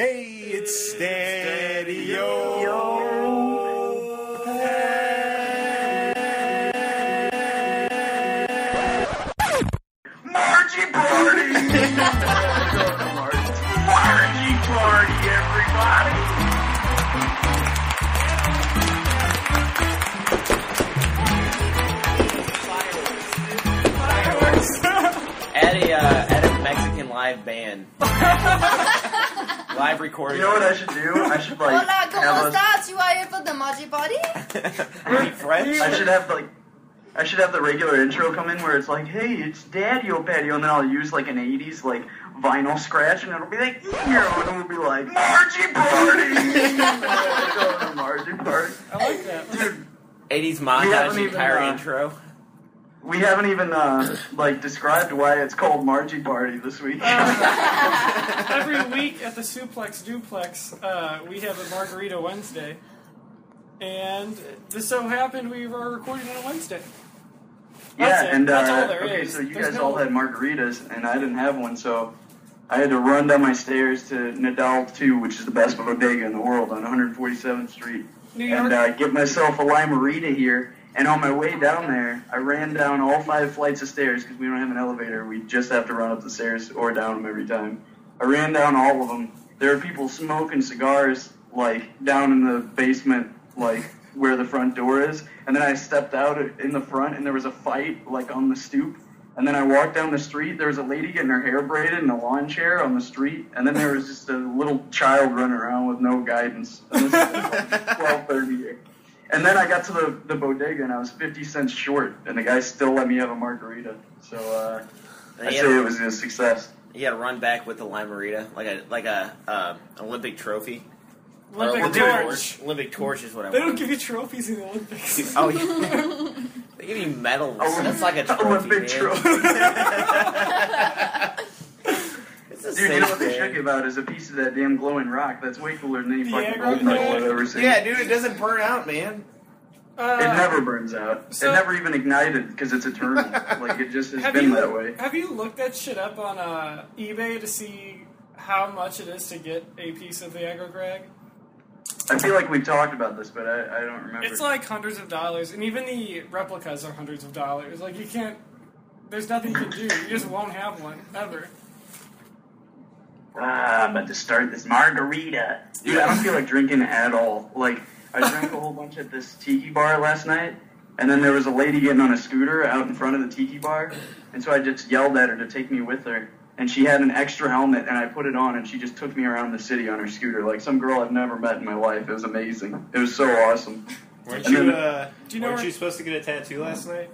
Hey, it's Daddios. Margie party! Margie party, everybody! At a Mexican live band. Live recording. You know what I should do? I should Hola, ¿cómo estás? You are here for the Margie party? Are you French? I should have the regular intro come in where it's like, hey, it's Daddio Patio, and then I'll use like an 80s like vinyl scratch, and it'll be like, and it'll be like, Margie party! Margie party. I like that. Dude, 80s montage, the entire intro. we haven't even like described why it's called Margie Party this week. Every week at the Suplex Duplex, we have a Margarita Wednesday. And this so happened we were recording on a Wednesday. Yeah, and That's all there okay, is. so you There's guys no- all had margaritas, and I didn't have one, so I had to run down my stairs to Nadal 2, which is the best bodega in the world on 147th Street, New York. and get myself a limerita here. And on my way down there, I ran down all 5 flights of stairs because we don't have an elevator. We just have to run up the stairs or down them every time. I ran down all of them. There were people smoking cigars, like, down in the basement, like, where the front door is. And then I stepped out in the front, and there was a fight, like, on the stoop. And then I walked down the street. There was a lady getting her hair braided in a lawn chair on the street. And then there was just a little child running around with no guidance. And this was like 12:30. And then I got to the bodega, and I was 50 cents short, and the guy still let me have a margarita. So I'd say it was a success. You gotta run back with the limerita, like a Olympic trophy. Olympic torch. Olympic torch is what I They want. don't give you trophies in the Olympics. Oh, yeah. They give you medals. That's like a trophy, Olympic man. trophy. It's the Dude, you same know what they thing. should give out is a piece of that damn glowing rock. That's way cooler than any fucking Yeah, gold medal I've ever seen. Yeah, dude, it doesn't burn out, man. It never burns out. so- it never even ignited because it's eternal. Like, it just has Have been you that way. Have you looked that shit up on eBay to see how much it is to get a piece of Viagra Greg? I feel like we've talked about this, but I don't remember. It's like hundreds of dollars, and even the replicas are hundreds of dollars. Like, you can't... There's nothing you can do. You just won't have one, ever. I'm about to start this margarita. Dude, I don't feel like drinking at all. Like, I drank a whole bunch at this tiki bar last night, and then there was a lady getting on a scooter out in front of the tiki bar, and so I just yelled at her to take me with her. And she had an extra helmet, and I put it on, and she just took me around the city on her scooter, like some girl I've never met in my life. It was amazing. It was so awesome. Weren't And you, then- Do you know weren't where- you supposed to get a tattoo last night?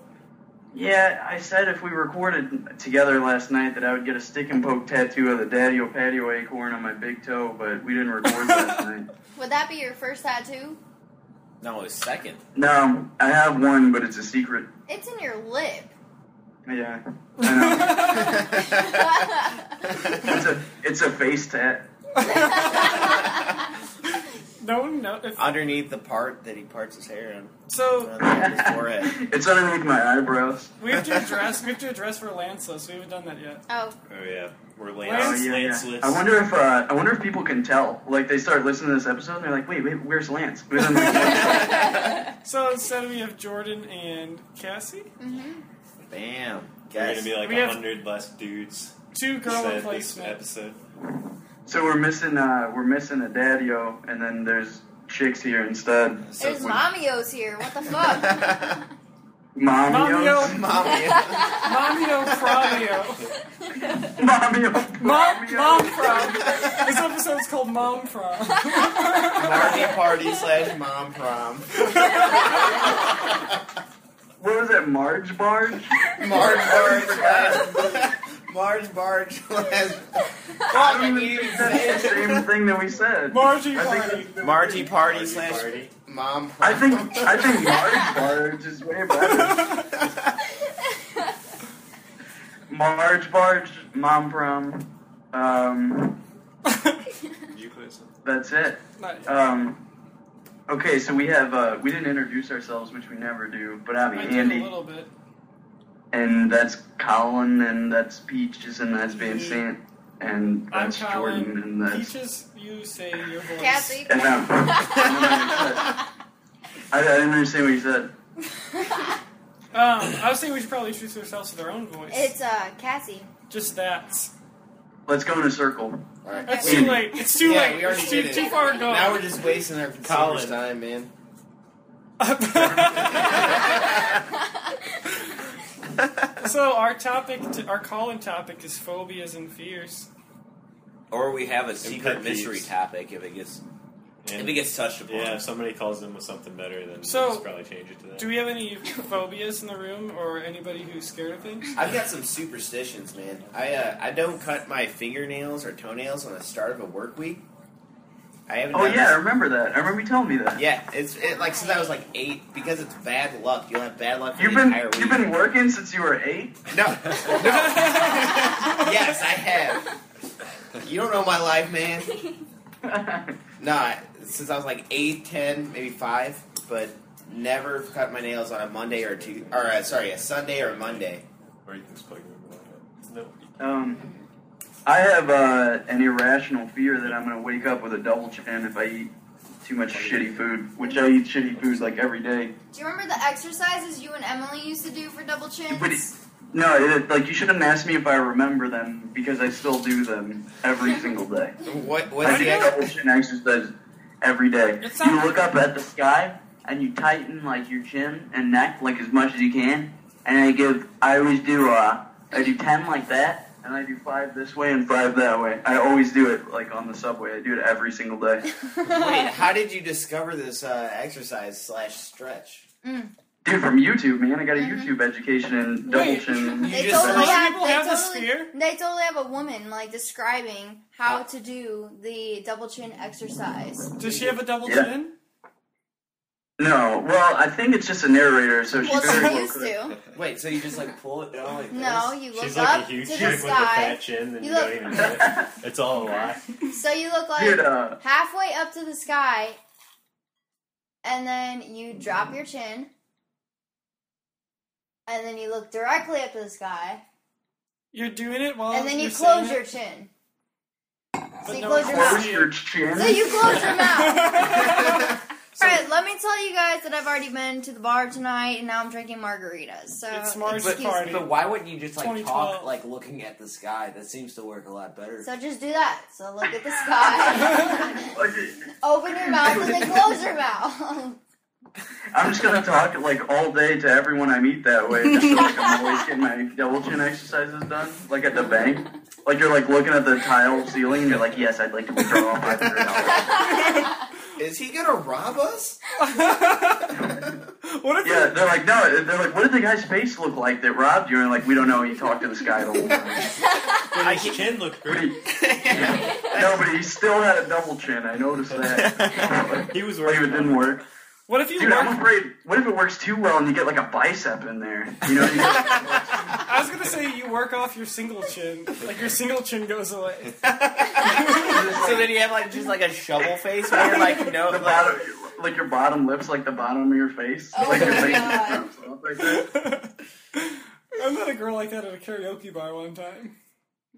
Yeah, I said if we recorded together last night that I would get a stick and poke tattoo of the Daddio Patio acorn on my big toe, but we didn't record last night. Would that be your first tattoo? No, it's second. No, I have one, but it's a secret. It's in your lip. Yeah, I know. It's a face tat. No. Underneath the part that he parts his hair on. So, On his forehead. It's underneath my eyebrows. we have to address for Lance, though, so we haven't done that yet. Oh. Oh yeah, we're Lance- Lance. Yeah. I wonder if people can tell. Like, they start listening to this episode and they're like, wait, where's Lance? We don't know. So instead we have Jordan and Cassie. Mm-hmm. Bam. We're gonna Guys. be like We have 100 less dudes. 2 girl said this replacement. episode. So we're missing a Daddio, and then there's chicks here instead. There's Mamios here. What the fuck? Mamios? Mamio Framio. Mamio. Mom Prom. This episode's called Mom Prom. Margie party / mom prom. What was it, Marge Barge? Marge Barge. I don't even think that's the same thing that we said. Margie I think Party. that's the- Margie party / Party. mom I prom. think Marge Barge is way better. Marge Barge, Mom Prom. You put some. That's it. Not yet. Okay, so we have we didn't introduce ourselves, which we never do, but I'm I did Andy, a little bit. and that's Colin, and that's Peaches, and that's Van Sant. and I'm that's Jordan, Colin. and that's... Peaches, you say your voice. Cassie. And I didn't understand what you said. I was saying we should probably introduce ourselves with our own voice. It's Cassie. Just that. Let's go in a circle. All right. It's too late. It's too Yeah, late. we already It's too, did it. too far gone. Now we're just wasting our Colin. consumers' time, man. So our topic, our call-in topic is phobias and fears. Or we have a secret pet mystery peeves. topic if it gets touched upon. Yeah, if somebody calls them with something better, then So, we'll just probably change it to that. Do we have any phobias in the room, or anybody who's scared of things? I've got some superstitions, man. I don't cut my fingernails or toenails on the start of a work week. I haven't. Oh done yeah, I this- remember that. I rember you telling me that. Yeah, it's like since I was like 8 because it's bad luck. You'll have bad luck for You've the entire been week. you've been working since you were 8. No. Yes, I have. You don't know my life, man. No, since I was like 8, 10, maybe 5, but never cut my nails on a Monday or a Sunday or a Monday. Or you can just plug them in. No. I have an irrational fear that I'm going to wake up with a double chin if I eat too much shitty food, which I eat shitty food like every day. Do you remember the exercises you and Emily used to do for double chins? But like you shouldn't ask me if I remember them because I still do them every single day. What's I the do double chin exercise every day. It's You not- look up at the sky and you tighten like your chin and neck like as much as you can, and I always do I do 10 like that. And I do 5 this way and 5 that way. I always do it like on the subway. I do it every single day. Wait, how did you discover this exercise/stretch? Dude, from YouTube, man. I got a YouTube education in double Wait. chin. You They just totally said- have. People They have this totally, fear? they totally have a woman like describing how to do the double chin exercise. Does she have a double Yeah. chin? No, well, I think it's just a narrator, so she's Well, very she used to. Wait, so you just like pull it down like No, this? you look She's up like a huge to chick the with a sky. fat chin, and You you look- don't even know it. It's all a lie. So you look like Dude, halfway up to the sky, and then you drop your chin, and then you look directly up to the sky, You're doing it while and then you you're close saying your it? chin. But So you no close one your can close see your it. chin. So you close your mouth. Alright, let me tell you guys that I've already been to the bar tonight, and now I'm drinking margaritas. So It's March excuse party. me. But why wouldn't you just like 2012. talk like looking at the sky? That seems to work a lot better. So just do that. So look at the sky. Open your mouth and then close your mouth. I'm just gonna talk like all day to everyone I meet that way. Just so, like, I'm always getting my double chin exercises done, like at the bank. Like you're like looking at the tile ceiling, and you're like, yes, I'd like to withdraw $500. Is he gonna rob us? What if Yeah, they're like, no, they're like, what did the guy's face look like that robbed you? And like, we don't know. He talked to the sky the whole time. But his chin looked But great. no, but he still had a double chin. I noticed that. He was Like, if working it didn't on work. What if you Dude, I'm work? afraid. What if it works too well and you get like a bicep in there? You know? You I was gonna say you work off your single chin, like your single chin goes away. So then you have like just like a shovel face where you're like no the like, bottom, like your bottom lips, like the bottom of your face. Oh Like your my face God. comes up like that. I met a girl like that at a karaoke bar one time.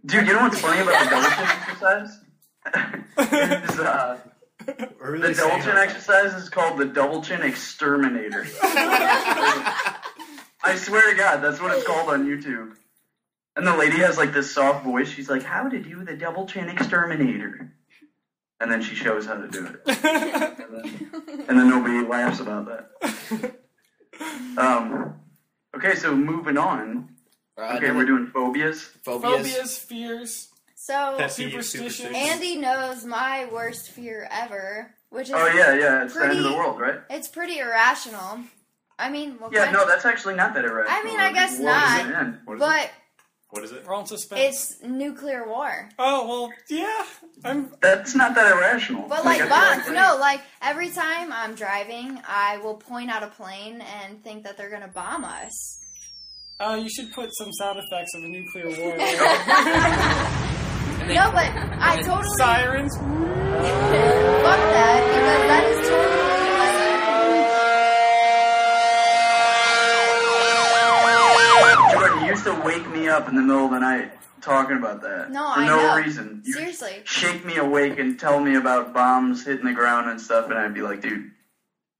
Dude, you know what's funny about the double chin exercise? Is, We're the really double saying chin that. exercise is called the double chin exterminator. I swear to God, that's what it's called on YouTube. And the lady has like this soft voice. She's like, "How to do the double chin exterminator?" And then she shows how to do it. And then nobody laughs about that. Okay, so moving on. Okay, we're doing phobias. Phobias, fears, So Pet peeve, superstitions. superstition. Andy knows my worst fear ever, which is Oh yeah, it's the end of the Pretty- world, right? it's pretty irrational. I mean, well, Yeah, kind no, of- that's actually not that irrational. I mean, I guess The world not. doesn't end. What is but it? What is it? We're on suspense. it's nuclear war. Oh well, yeah. That's not that irrational. But like I feel bombs, like- no, like every time I'm driving, I will point out a plane and think that they're gonna bomb us. You should put some sound effects of a nuclear war. No, but I totally Sirens. fuck that because that is totally Jordan, you used to wake me up in the middle of the night to talking about that. No, for I no know. reason. You Seriously. shake me awake and tell me about bombs hitting the ground and stuff, and I'd be like, dude,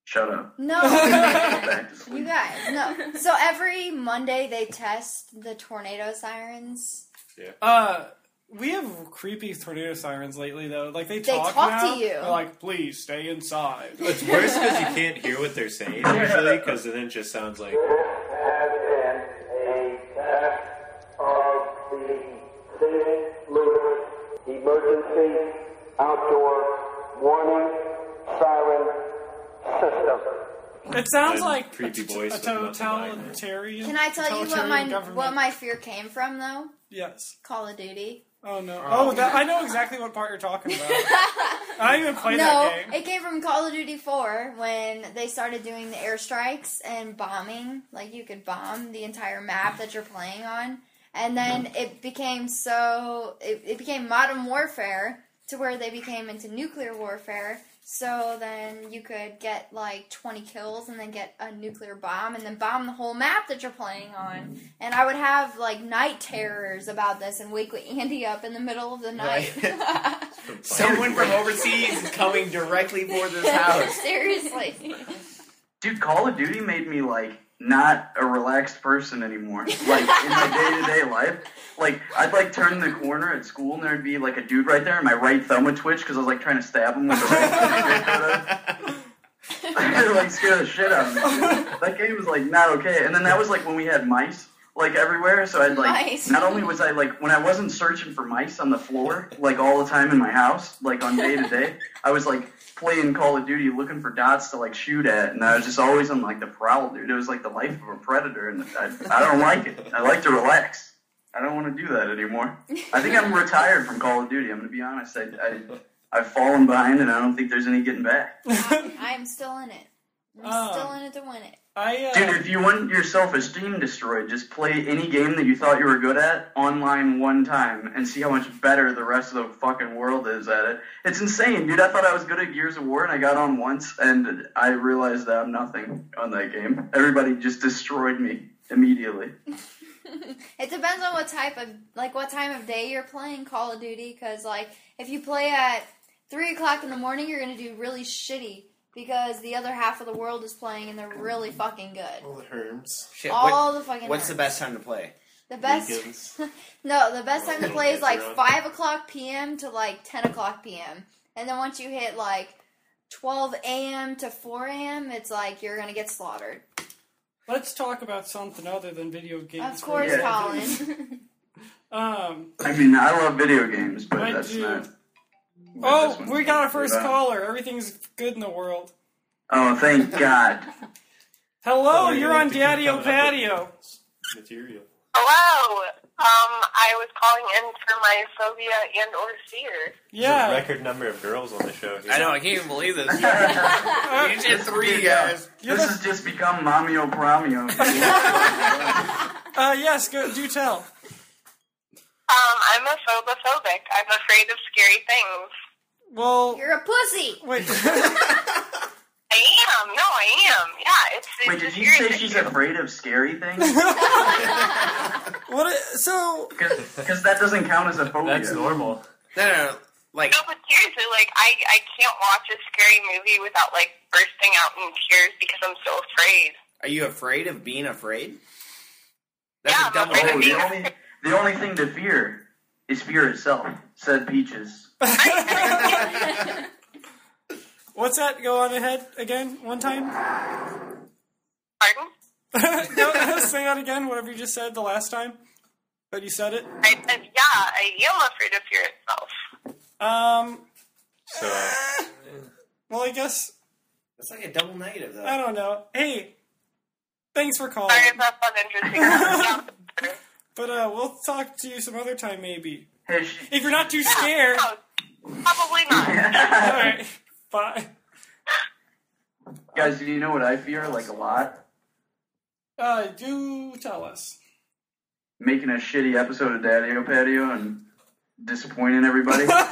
shut up. No. Go back to sleep. You guys, no. So every Monday they test the tornado sirens. We have creepy tornado sirens lately, though. Like, they They talk talk now. to you. They're like, please stay inside. It's worse because you can't hear what they're saying usually, because then it just sounds like. Has been a test of the St. Louis Emergency Outdoor Warning Siren System. It sounds A like creepy voice a with nothing behind it. totalitarian. Can I tell you totalitarian government. what my fear came from though? Yes. Call of Duty. Oh no. I know exactly what part you're talking about. I didn't even play that game. It came from Call of Duty 4 when they started doing the airstrikes and bombing. Like, you could bomb the entire map that you're playing on. And then it became it became modern warfare to where they became into nuclear warfare. So then you could get like 20 kills and then get a nuclear bomb and then bomb the whole map that you're playing on. And I would have like night terrors about this and wake Andy up in the middle of the night. Someone from overseas is coming directly for this house. Seriously. Dude, Call of Duty made me, like, not a relaxed person anymore. Like, in my day-to-day life. Like, I'd, like, turn the corner at school and there'd be, like, a dude right there and my right thumb would twitch because I was, like, trying to stab him with the right thumb. I'd, like, scare the shit out of me. That game was, like, not okay. And then that was, like, when we had mice, like, everywhere. So I'd, like, Mice. not only was I, like, when I wasn't searching for mice on the floor, like, all the time in my house, like, on day-to-day, I was, like, playing Call of Duty looking for dots to, like, shoot at, and I was just always on, like, the prowl, dude. It was, like, the life of a predator, and I don't like it. I like to relax. I don't want to do that anymore. I think I'm retired from Call of Duty. I'm going to be honest. I've fallen behind, and I don't think there's any getting back. I'm still in it. I'm still in it to win it. Dude, if you want your self-esteem destroyed, just play any game that you thought you were good at online one time and see how much better the rest of the fucking world is at it. It's insane, dude. I thought I was good at Gears of War, and I got on once, and I realized that I'm nothing on that game. Everybody just destroyed me immediately. It depends on what time of day you're playing Call of Duty, because, like, if you play at 3 o'clock in the morning, you're going to do really shitty. Because the other half of the world is playing and they're really fucking good. All the herms. Shit, The fucking what's nerds. the best time to play? The best No, the best time to play is like 5 o'clock PM to like 10 o'clock PM. And then once you hit like 12 AM to 4 AM, it's like you're gonna get slaughtered. Let's talk about something other than video games. Of course, Yeah. Colin. I mean, I love video games, but I that's do. not... Oh, this one. we got our first caller. Everything's good in the world. Oh, thank God. Hello, Oh, you're yeah, on to keep Daddio coming up Patio. Material. Hello. I was calling in for my phobia and or fear. Yeah. There's a record number of girls on the show here. I know, I can't even believe this. You just hit 3 guys. This has just become Mamio Pramio. Yes, do tell. I'm a phobophobic. I'm afraid of scary things. Well, You're a pussy! wait. I am. No, I am. Yeah, it's Wait, did you say she's afraid of scary things? So, Because that doesn't count as a phobia. That's normal. No. Like, No, but seriously, like, I can't watch a scary movie without, like, bursting out in tears because I'm so afraid. are you afraid of being afraid? Yeah, That's I'm a double afraid of Oh, being the only thing to fear is fear itself, said Peaches. what's that? Go on ahead again, one time. Pardon? No, say that again, whatever you just said the last time. But you said it. I said, yeah, I am afraid of fear itself. So, Well, I guess, It's like a double negative, though. I don't know. Hey, thanks for calling. Sorry if that's not interesting. But we'll talk to you some other time, maybe. Hey, If you're not too scared. No, probably not. Alright, bye. guys, do you know what I fear, like, a lot? Do tell us. Making a shitty episode of Daddio Patio and disappointing everybody. Yeah,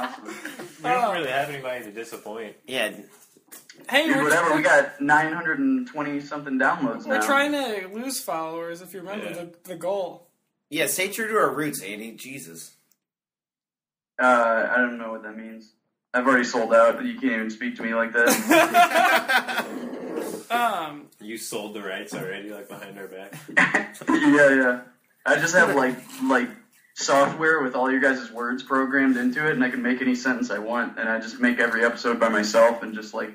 fucking awesome. we don't really have anybody to disappoint. Yeah. Hey, Dude, whatever, we got 920-something downloads now. we're trying to lose followers, if you remember the goal. Yeah, stay true to our roots, Andy. Jesus. I don't know what that means. I've already sold out. You can't even speak to me like that. You sold the rights already, like behind our back. Yeah. I just have like software with all your guys' words programmed into it, and I can make any sentence I want, and I just make every episode by myself and just like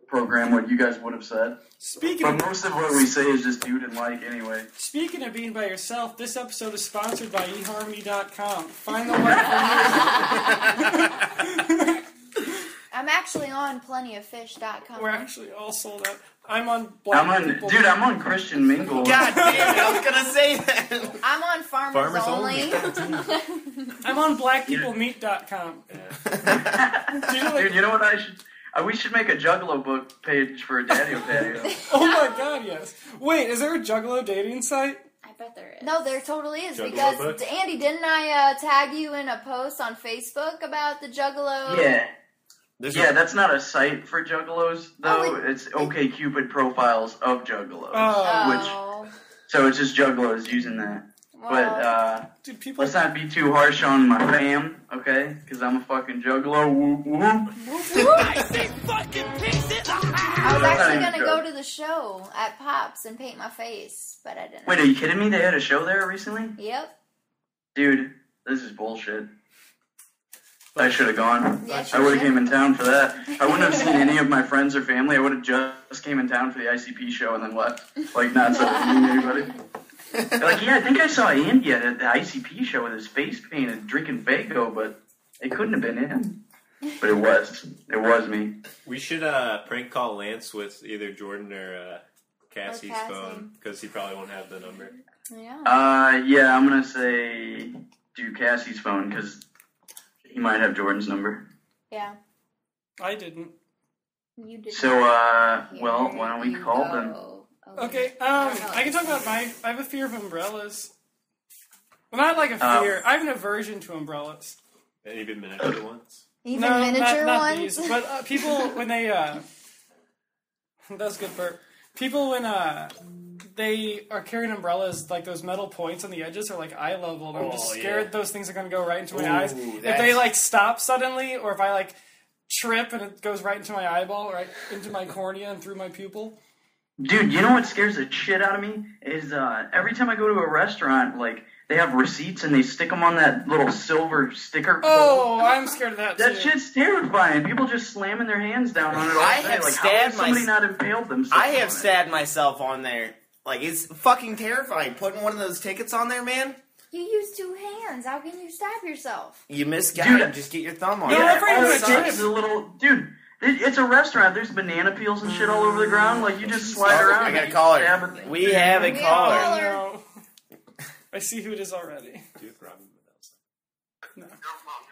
program what you guys would have said. But most of what we say is just dude and like anyway. Speaking of being by yourself, this episode is sponsored by eHarmony.com. Find the one for you. I'm actually on plentyoffish.com. We're actually all sold out. I'm on I'm on Christian Mingle. God damn it, I was gonna say that. I'm on Farmers Only. I'm on blackpeoplemeet.com. Dude, you know what we should make a Juggalo book page for a Daddio Patio. Oh my god, yes. Wait, is there a Juggalo dating site? I bet there is. No, there totally is. Juggalo because, book? Andy, didn't I tag you in a post on Facebook about the Juggalo? Yeah. That's not a site for Juggalos, though. It's OkCupid profiles of Juggalos. So it's just Juggalos using that. Well, but dude, let's not be too harsh on my fam, okay? Because I'm a fucking Juggalo. Whoop, whoop. I say fucking pigs in the house! I was actually going to go to the show at Pops and paint my face, but I didn't. Wait, are you kidding me? They had a show there recently? Yep. Dude, this is bullshit. I should have gone. Yes, I would have came in town for that. I wouldn't have seen any of my friends or family. I would have just came in town for the ICP show and then left. Like, not so meeting anybody. Like, yeah, I think I saw Andy at the ICP show with his face painted, drinking Fago, but it couldn't have been him. But it was. It was me. We should prank call Lance with either Jordan or Cassie's phone, because he probably won't have the number. Yeah. I'm going to say do Cassie's phone, because he might have Jordan's number. Yeah. I didn't. You did. So, why don't we call them? Okay, I can talk about I have a fear of umbrellas. Well, not like a fear. I have an aversion to umbrellas. And even miniature ones? Even miniature not ones? these. But people, when they, that's good burp. People, when, they are carrying umbrellas, like those metal points on the edges are like eye level, and I'm just scared those things are going to go right into my eyes. If they like stop suddenly, or if I like trip and it goes right into my eyeball, right into my cornea and through my pupil. Dude, you know what scares the shit out of me? Is every time I go to a restaurant, like, they have receipts and they stick them on that little silver sticker. Oh, I'm scared of that too. That shit's terrifying. People just slamming their hands down on it all day. Like, how has somebody not impaled themselves? I have stabbed myself on there. Like, it's fucking terrifying. Putting one of those tickets on there, man. You use two hands. How can you stab yourself? You misguided. Just get your thumb on it. Dude, it's a restaurant. There's banana peels and shit all over the ground. Like, you just slide around. I got a caller. We have a caller. No. I see who it is already. No.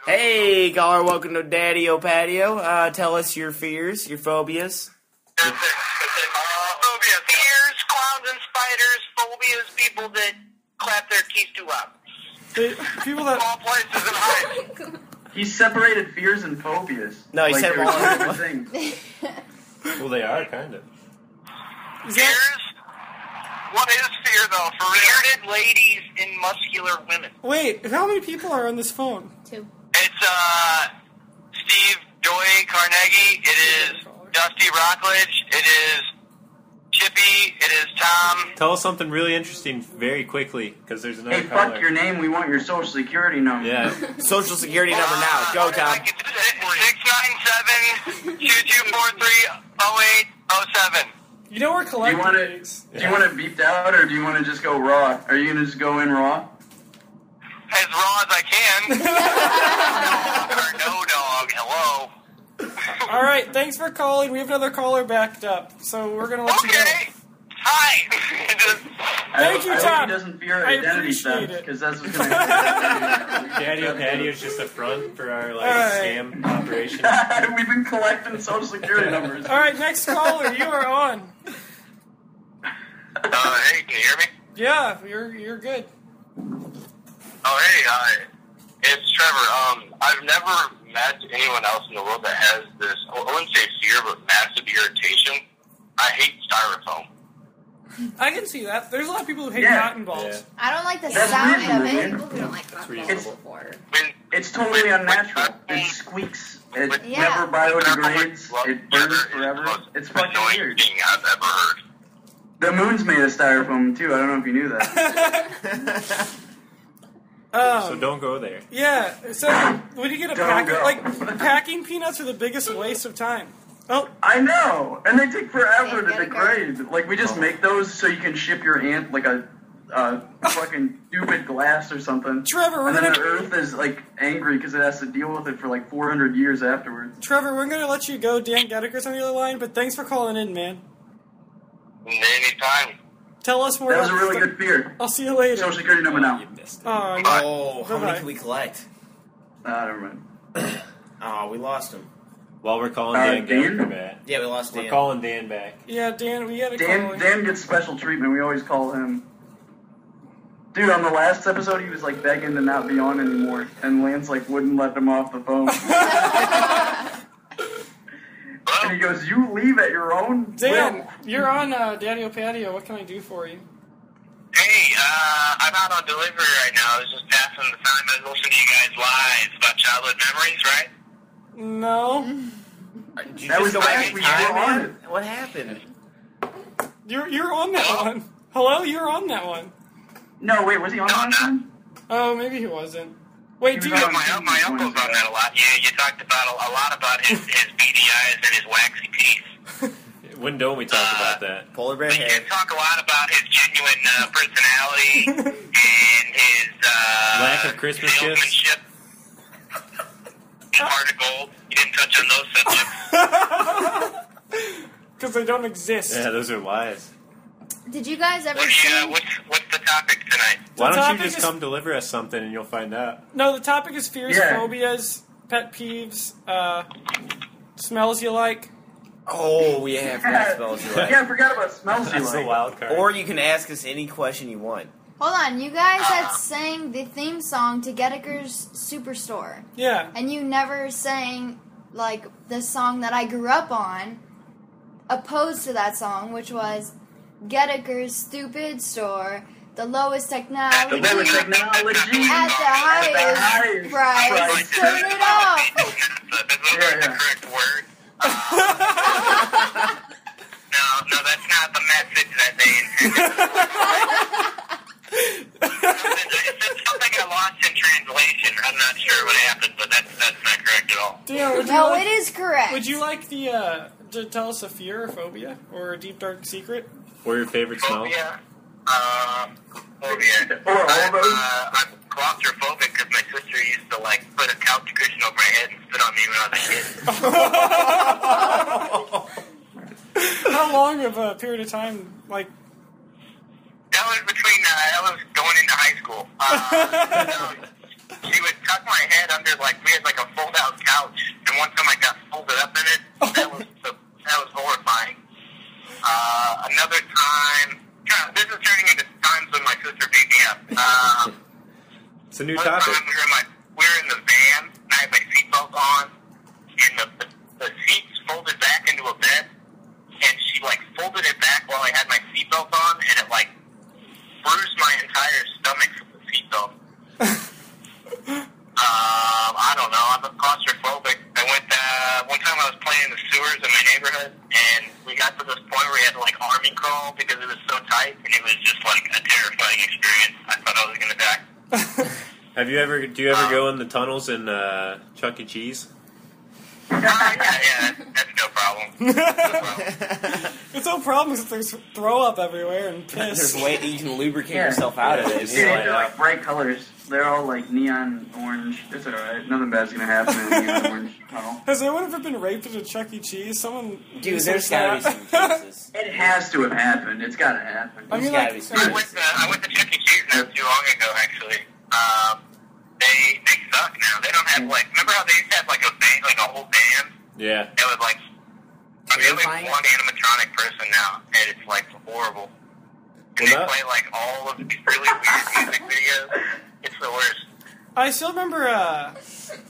Hey, caller. Welcome to Daddio Patio. Tell us your fears, your phobias. Fears, clowns and spiders. Phobias, people that clap their teeth too loud. People that... Small places and heights. He separated fears and phobias. No, he said they're one. two different things. Well, they are, kind of. Fears? What is fear, though? For bearded ladies and muscular women. Wait, how many people are on this phone? 2. It's, Steve Joy Carnegie. It is Dusty Rockledge. It is Chippy. It is Tom. Tell us something really interesting very quickly, because there's another Hey, caller. fuck your name. We want your social security number. Yeah. Social security number now. Go, Tom. 697-2243-0807. You know we're collecting these. Do you want it beeped out, or do you want to just go raw? Are you going to just go in raw? As raw as I can. No dog. Hello. All right, thanks for calling. We have another caller backed up, so we're going to let you go. Hi. Thank you, I Tom. hope he doesn't fear I identity appreciate theft, it. because that's what's going to happen. Daddio Patio is just a front for our right. scam operation. We've been collecting social security numbers. All right, next caller, you are on. Hey, can you hear me? Yeah, you're good. Oh, hey, it's Trevor. I've never met anyone else in the world that has this, I wouldn't say fear, but massive irritation. I hate styrofoam. I can see that. There's a lot of people who hate Yeah. cotton balls. Yeah. I don't like the That's sound reasonable, of it. man. People who don't like cotton balls It's- before. It's totally unnatural. It squeaks. It Yeah. never biodegrades. It burns forever. It's fucking weird. thing I've ever heard. The moon's made of styrofoam too. I don't know if you knew that. So don't go there. Yeah. So when you get a Don't packer, go. like packing peanuts are the biggest waste of time. Oh, I know, and they take forever Yeah, to degrade. Like we just make those so you can ship your aunt like a fucking stupid glass or something. Trevor, we're And then gonna the Earth is like angry because it has to deal with it for like 400 years afterwards. let you go. Dan Geddeker's on the other line, but thanks for calling in, man. Anytime. Tell us more. That was a about really good fear. I'll see you later. Social security number now. You missed it. Oh, no. Oh, how many Bye-bye. can we collect? Never mind. Oh, we lost him. While we're calling Dan Dan? Gallagher back. Yeah, we lost Dan. We're calling Dan back. Yeah, Dan, we had a call. Dan gets special treatment. We always call him. Dude, on the last episode, he was like begging to not be on anymore, and Lance like wouldn't let him off the phone. And he goes, "You leave at your own Dan, will." you're on Daddio Patio. What can I do for you? Hey, I'm out on delivery right now. I was just passing the time. I was listening to you guys live about childhood memories, right? No, Did you That just was go back last in week. time, You were on man? What happened? you're on that one. Hello, you're on that one. No, wait, was he on last time? Oh, maybe he wasn't. Wait, do He was you? on- My uncle's on that a lot. You talked about a lot about his beady eyes and his waxy teeth. When don't we talk about that? Polar bear But you hair. did talk a lot about his genuine personality and his Lack of Christmas gifts? salesmanship. Heart of gold. You didn't touch on those subjects. Because they don't exist. Yeah, those are lies. Did you guys ever What's see? the topic tonight? Why don't you topic just is- come deliver us something and you'll find out? No, the topic is fears, Yeah. phobias, pet peeves, smells you like. Oh, yeah, I forgot to spell it right. Yeah, I forgot about smells you That's the like. wild card. Or you can ask us any question you want. Hold on, you guys had sang the theme song to Geddeker's Superstore, Yeah. and you never sang like the song that I grew up on, opposed to that song, which was Geddeker's Stupid Store, the lowest technology. The lowest technology. At the highest price. Turn it off. That's not Yeah, the yeah. correct word. No, that's not the message that they intended. It's something I lost in translation. I'm not sure what happened, but that's not correct at all. Dan, would you No, like, it is correct. Would you like to tell us a fear or phobia or a deep dark secret? Or your favorite smell? Phobia. Or all of those. I'm claustrophobic because my sister used to like put a couch cushion over my head and spit on me when I was a kid. How long of a period of time? Like, That was that was going into high school. She would tuck my head under we had like a fold out couch, and one time I got folded up in it. That was horrifying. Another time, this is turning into times when my sister beat me up. It's a new One topic. time we were in the van, and I had my seatbelt on, and the seats folded back into a bed, and she folded it back while I had my seatbelt on, and it bruised my entire stomach from the seatbelt. I don't know. I'm claustrophobic. I went one time I was playing in the sewers in my neighborhood, and we got to this point where we had to army crawl because it was so tight, and it was just a terrifying experience. I thought I was gonna die. Do you ever go in the tunnels in Chuck E. Cheese? Yeah, that's no problem. it's no problem if there's throw up everywhere and piss. There's a way you can lubricate yourself out of it. Dude, they're bright colors. They're all neon orange. It's alright. Nothing bad's gonna happen in a neon orange tunnel. Has anyone ever been raped at a Chuck E. Cheese? Someone Dude, research there's gotta be that. some cases. It has to have happened. It's gotta happen. I mean, gotta be some I went to Chuck E. Cheese not too long ago, actually. They suck now. They don't have remember how they used to have a band, a whole band? Yeah. It was they only have one animatronic person now, and it's horrible. And they play all of these really weird music videos. It's the worst. I still remember,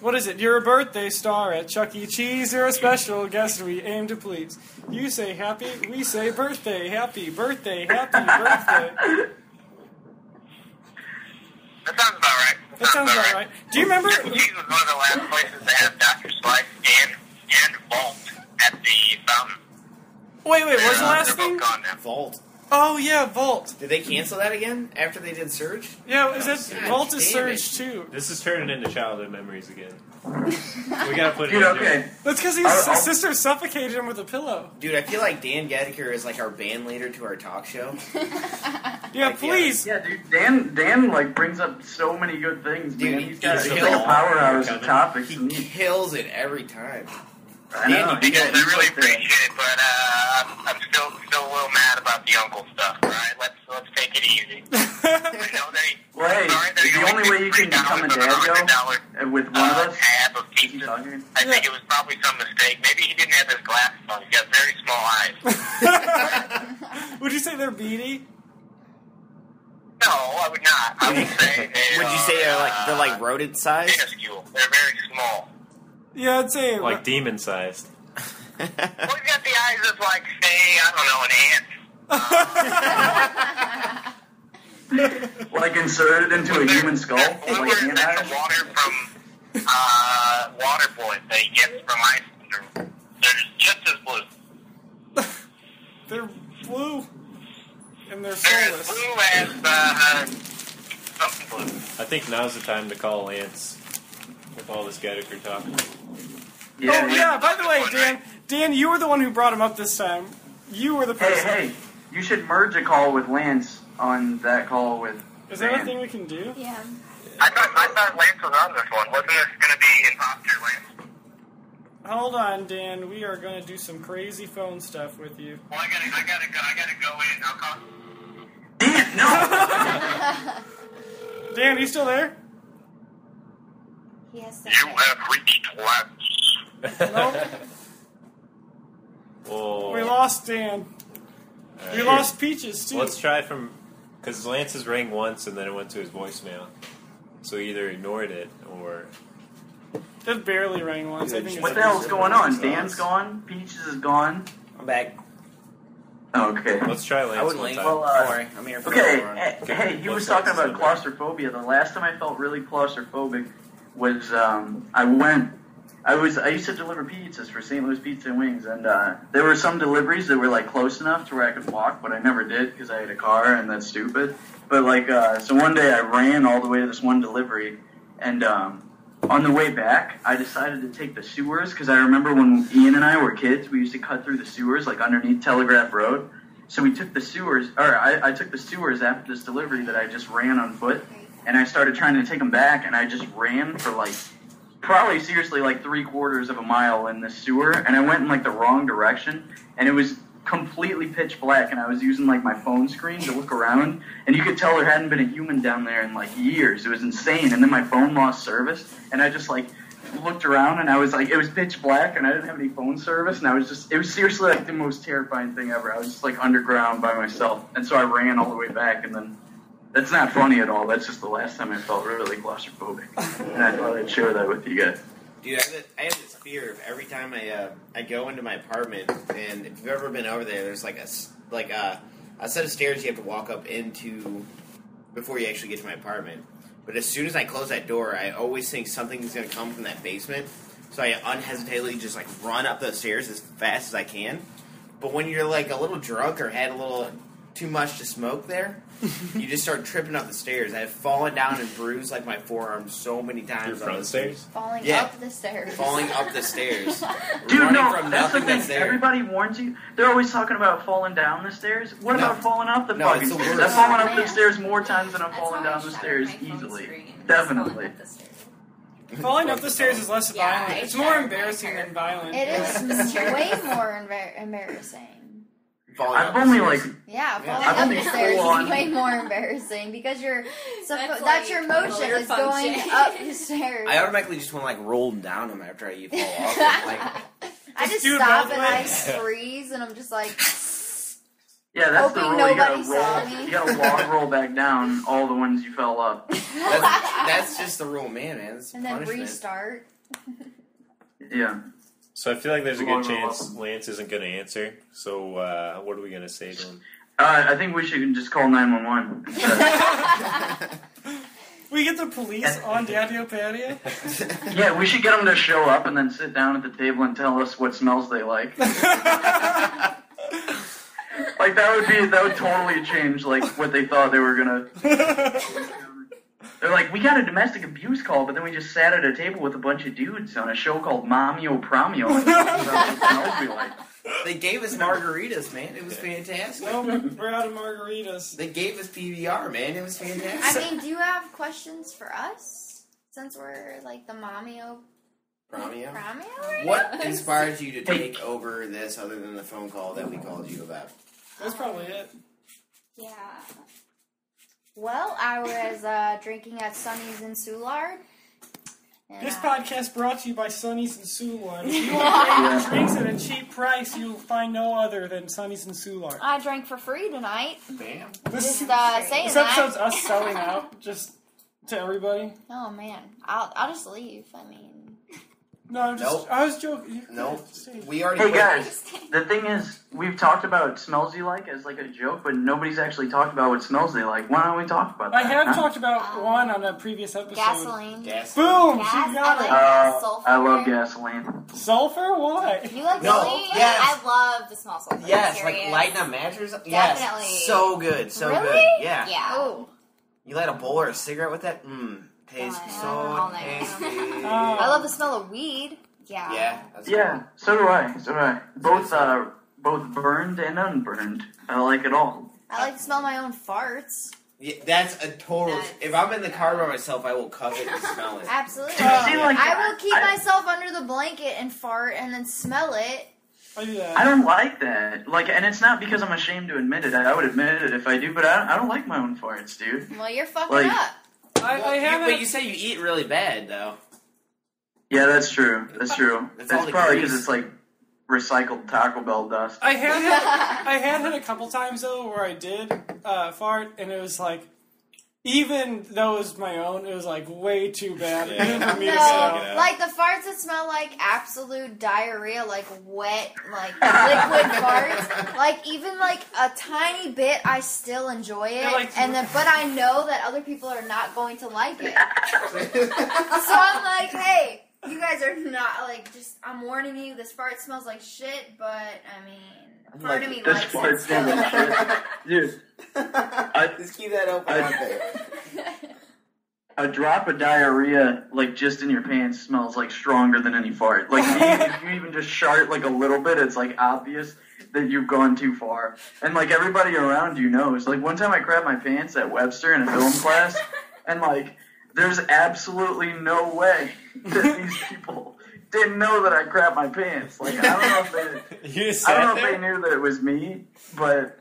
what is it? You're a birthday star at Chuck E. Cheese. You're a special guest we aim to please. You say happy, we say birthday, happy birthday, happy birthday. That sounds about right. That sounds about right. Do you remember? Chuck E. Cheese was one of the last places to have Dr. Slice and Vault at the fountain. Wait, what was the last they're thing? both gone now. Vault. Oh, yeah, Vault. Did they cancel that again after they did Surge? Yeah, is that Vault is damn Surge, too. This is turning into childhood memories again. We gotta put it Dude, in okay. That's because his sister suffocated him with a pillow. Dude, I feel like Dan Gadeker is like our band leader to our talk show. Yeah, please. Yeah, dude, Dan like brings up so many good things, Dude, man. He's like a kills powerhouse of topics. He kills it every time. I know. I really appreciate it, but I'm still a little mad about the uncle stuff. All right, let's take it easy. I know that he, Well, hey, the only way you can become a dad with one of us. Tab of pizza. I think it was probably some mistake. Maybe he didn't have his glasses on. He got very small eyes. Would you say they're beady? No, I would not. I would say Would you say they're like rodent sized? minuscule. They're very small. Yeah, I'd say like demon sized. Well, he's got the eyes of like, say, I don't know, an ant. Like inserted into a human skull? Like Bluer, ant that's eyes? the water from water boys that he gets from Iceland. They're just as blue. they're blue. And they're They're as soulless. blue as something blue. I think now's the time to call Lance with all this Gadeker talk. Yeah, Oh, yeah, by the way, Dan, you were the one who brought him up this time. You were the person. Hey, you should merge a call with Lance on that call with Is that a Dan. thing we can do? Yeah. I thought Lance was on this one. Wasn't this going to be imposter Lance? Hold on, Dan. We are going to do some crazy phone stuff with you. Well, I gotta go in. I'll call. Dan, no! Dan, are you still there? He has You have reached Lance. Nope. Whoa. We lost Dan. All We right. lost Peaches, too. Let's try from... Because Lance's rang once and then it went to his voicemail. So he either ignored it or... It barely rang once. I think What it's the hell's going on? Dan's gone? Peaches is gone? I'm back. Oh, okay. Let's try Lance I wouldn't one leave. time. Well, Don't worry. I'm here for Okay, the run. hey, he was What's talking that? about claustrophobia. The last time I felt really claustrophobic was I used to deliver pizzas for St. Louis Pizza and Wings, and there were some deliveries that were like close enough to where I could walk, but I never did because I had a car, and that's stupid. But like, so one day I ran all the way to this one delivery, and on the way back, I decided to take the sewers because I remember when Ian and I were kids, we used to cut through the sewers like underneath Telegraph Road. So we took the sewers, or I took the sewers after this delivery that I just ran on foot, and I started trying to take them back, and I just ran for like, probably seriously like 3/4 of a mile in this sewer, and I went in like the wrong direction, and it was completely pitch black, and I was using like my phone screen to look around, and you could tell there hadn't been a human down there in like years. It was insane, and then my phone lost service, and I just like looked around, and I was like, it was pitch black, and I didn't have any phone service, and it was seriously like the most terrifying thing ever. I was just like underground by myself, and so I ran all the way back, and then that's not funny at all. That's just the last time I felt really claustrophobic, and I thought I'd share that with you guys. Dude, I have this fear of every time I go into my apartment, and if you've ever been over there, there's like a set of stairs you have to walk up into before you actually get to my apartment. But as soon as I close that door, I always think something's going to come from that basement. So I unhesitantly just like run up those stairs as fast as I can. But when you're like a little drunk or had a little too much to smoke there, you just start tripping up the stairs. I have fallen down and bruised like my forearm so many times. Your on front those stairs? Falling Yeah. up the stairs. Falling up the stairs. Dude, Running no, from that's the nothing thing. that's there. Everybody warns you. They're always talking about falling down the stairs. What No. about falling up the No, fucking it's the stairs? worst. I've fallen up Man. the stairs more times than I've That's fallen how I down the shattered stairs my phone easily. screen. Definitely. Falling up the stairs. Falling up the stairs is less Yeah, violent. I It's more shattered my embarrassing hair. than violent. It is way more embarrassing. Falling I've up the only stairs. like Yeah, falling I've up only the stairs full on- is way more embarrassing because That's that's like your motion motor is going function. up the stairs. I automatically just want to like roll down them after you fall off. Like, I just do it stop both and I ways. freeze and I'm just like, Yeah, that's the Hoping rule. nobody saw me. You gotta log roll back down all the ones you fell up. That's just the rule, man. That's and then punishment. restart. Yeah. So I feel like there's a good chance Lance isn't going to answer. So what are we going to say to him? I think we should just call 911. We get the police on Daddio Patio? Yeah, we should get them to show up and then sit down at the table and tell us what smells they like. Like that would totally change like what they thought they were gonna. They're like, we got a domestic abuse call, but then we just sat at a table with a bunch of dudes on a show called Mommio Promio. Like. They gave us margaritas, man. It was fantastic. No, we're out of margaritas. They gave us PBR, man. It was fantastic. I mean, do you have questions for us? Since we're like the Mommio Promio? right What now? inspired you to take over this other than the phone call that we called you about? That's probably it. Yeah. Well, I was drinking at Sonny's in Soulard. This podcast brought to you by Sonny's and Soulard. If you want drinks at a cheap price, you'll find no other than Sonny's and Soulard. I drank for free tonight. Bam. Just saying This that. episode's us selling out just to everybody. Oh man, I'll just leave. I mean, No, I'm just. Nope. I was joking. Nope. We already. Hey guys, the thing is, we've talked about smells you like as like a joke, but nobody's actually talked about what smells they like. Why don't we talk about that? I have talked about one on a previous episode. gasoline. Gas. Boom! Gas, She got I it. like sulfur. I love gasoline. Sulfur? Why? You like No. sulfur? Yes. I love the small sulfur. Yes, like Serious. lighting a mattress. Yes, Definitely. so good, so Really? good. Yeah. Yeah. Oh, You light a bowl or a cigarette with that? Tastes Oh, so all night. tasty. I love the smell of weed. Yeah. Yeah. That's Yeah, so do I. So do I. Both burned and unburned. I like it all. I like to smell my own farts. Yeah, that's a total. Nice. If I'm in the car by myself, I will cuff it and smell it. Absolutely. See, like, I will keep I- myself under the blanket and fart and then smell it. I do that. I don't like that. Like, and it's not because I'm ashamed to admit it. I would admit it if I do, but I don't like my own farts, dude. Well, you're fucking Like- up. I haven't. But you say you eat really bad, though. Yeah, that's true. That's true. That's all It's the probably grease. because it's like recycled Taco Bell dust. I had it a couple times though where I did fart, and it was like, even though it was my own, it was like way too bad even for me to No, smell. like the farts that smell like absolute diarrhea, like wet, like liquid farts. Like even like a tiny bit, I still enjoy it, They're like- and then but I know that other people are not going to like it. So I'm like, hey, you guys are not like just. I'm warning you, this fart smells like shit, but I mean, part of me This likes fart it smells still. like shit. Dude, Just keep that open out there. a drop of diarrhea, like just in your pants, smells like stronger than any fart. Like if you even just shart like a little bit, it's like obvious that you've gone too far. And like everybody around you knows. Like one time I crapped my pants at Webster in a film class, and like there's absolutely no way that these people didn't know that I crapped my pants. Like I don't know if they knew that it was me, but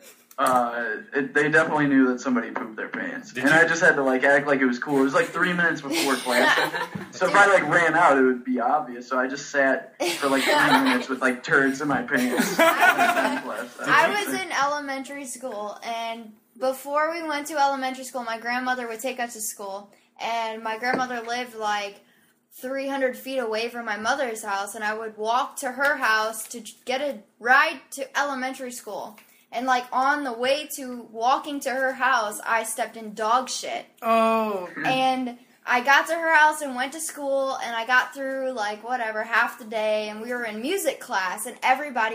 they definitely knew that somebody pooped their pants. I just had to like act like it was cool. It was like 3 minutes before class ended, so if I like ran out, it would be obvious. So I just sat for like 3 minutes with like turds in my pants. I was in elementary school, and before we went to elementary school, my grandmother would take us to school, and my grandmother lived like 300 feet away from my mother's house, and I would walk to her house to get a ride to elementary school. And like on the way to walking to her house, I stepped in dog shit. Oh. And I got to her house and went to school, and I got through like whatever half the day, and we were in music class, and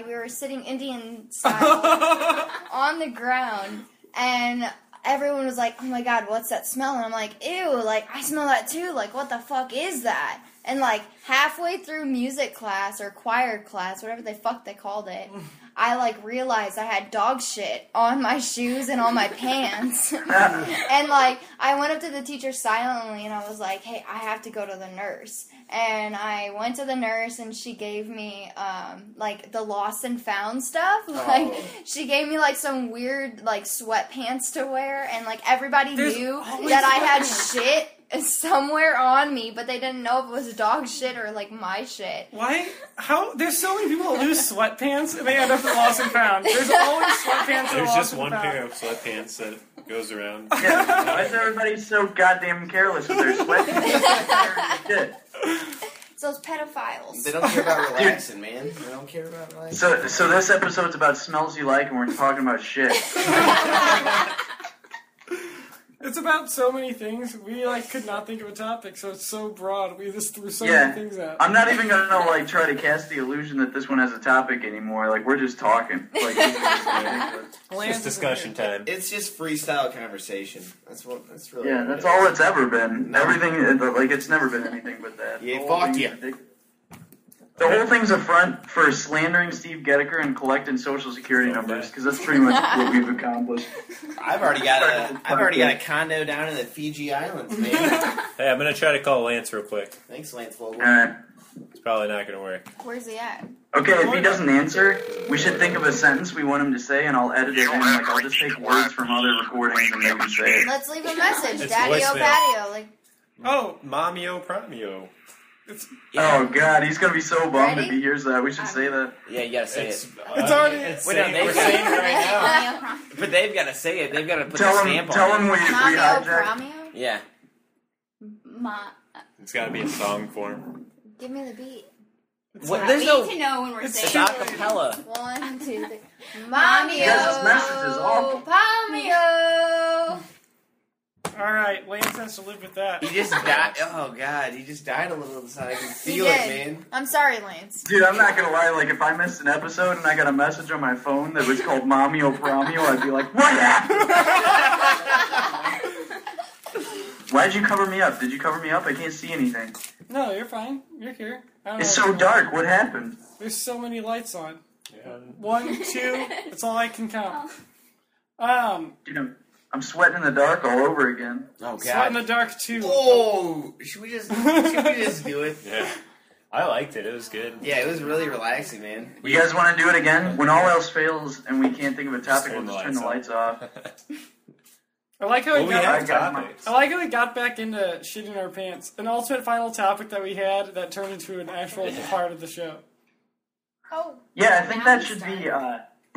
we were sitting Indian style on the ground, and everyone was like, oh my god, what's that smell? And I'm like, ew, like I smell that too, like what the fuck is that? And like halfway through music class or choir class, whatever the fuck they called it, I like realized I had dog shit on my shoes and on my pants. And like I went up to the teacher silently and I was like, hey, I have to go to the nurse. And I went to the nurse and she gave me like the lost and found stuff. Like she gave me like some weird like sweatpants to wear, and like everybody knew that I had shit somewhere on me, but they didn't know if it was dog shit or like my shit. Why? How? There's so many people that lose sweatpants and they end up in lost and found. There's always sweatpants. There's lost just and one found. pair of sweatpants that goes around. Yeah, why is everybody so goddamn careless with their sweatpants? Shit. It's those pedophiles. They don't care about relaxing, man. They don't care about relaxing. So this episode's about smells you like, and we're talking about shit. It's about so many things. We could not think of a topic, so it's so broad. We just threw so many things out. I'm not even gonna try to cast the illusion that this one has a topic anymore. We're just talking. This is It's discussion time. It's just freestyle conversation. That's really. Yeah, that's all it's ever been. No. Everything, it's never been anything but that. Yeah, fuck you. The whole thing's a front for slandering Steve Gettiker and collecting Social Security numbers, because that's pretty much what we've accomplished. I've already got a condo down in the Fiji Islands, man. Hey, I'm gonna try to call Lance real quick. Thanks, Lance Vogel. Alright. It's probably not gonna work. Where's he at? Okay, if he doesn't answer, we should think of a sentence we want him to say, and I'll edit it in. I'll just take words from other recordings and make him say it. Let's leave a message. It's Daddio voicemail. Patio. Oh, Momio Promio. Oh god, he's gonna be so bummed if he hears that. We should say that. Yeah, you gotta say it's it. already. We're saying it right now. But they've got to say it. They've got to put the stamp on it. Tell him we Mamio hijacked. Promio? Yeah. It's gotta be in song form. Give me the beat. There's we no. need to know when we're It's saying it. acapella. 1, 2, 3. Mamio. Yes, this message is awful. Pomio. All right, Lance has to live with that. He just died. Oh god, he just died a little inside. I can feel He it, did. man. I'm sorry, Lance. Dude, I'm not gonna lie, if I missed an episode and I got a message on my phone that was called Momio Promio, I'd be like, what happened? Why'd you cover me up? Did you cover me up? I can't see anything. No, you're fine. You're here. I don't It's know so what's dark. What happened? There's so many lights on. Yeah. 1, 2. That's all I can count. Dude, I'm sweating in the dark all over again. Oh Sweat in god. the dark too. Oh, should we just do it? Yeah. I liked it. It was good. Yeah, it was really relaxing, man. You guys want to do it again? When all else fails and we can't think of a topic, Just we'll turn just the turn the lights off. I like how Well, we have topics. I like how we got back into shitting our pants. An ultimate final topic that we had that turned into an actual part of the show. Oh. Yeah, I think that should be,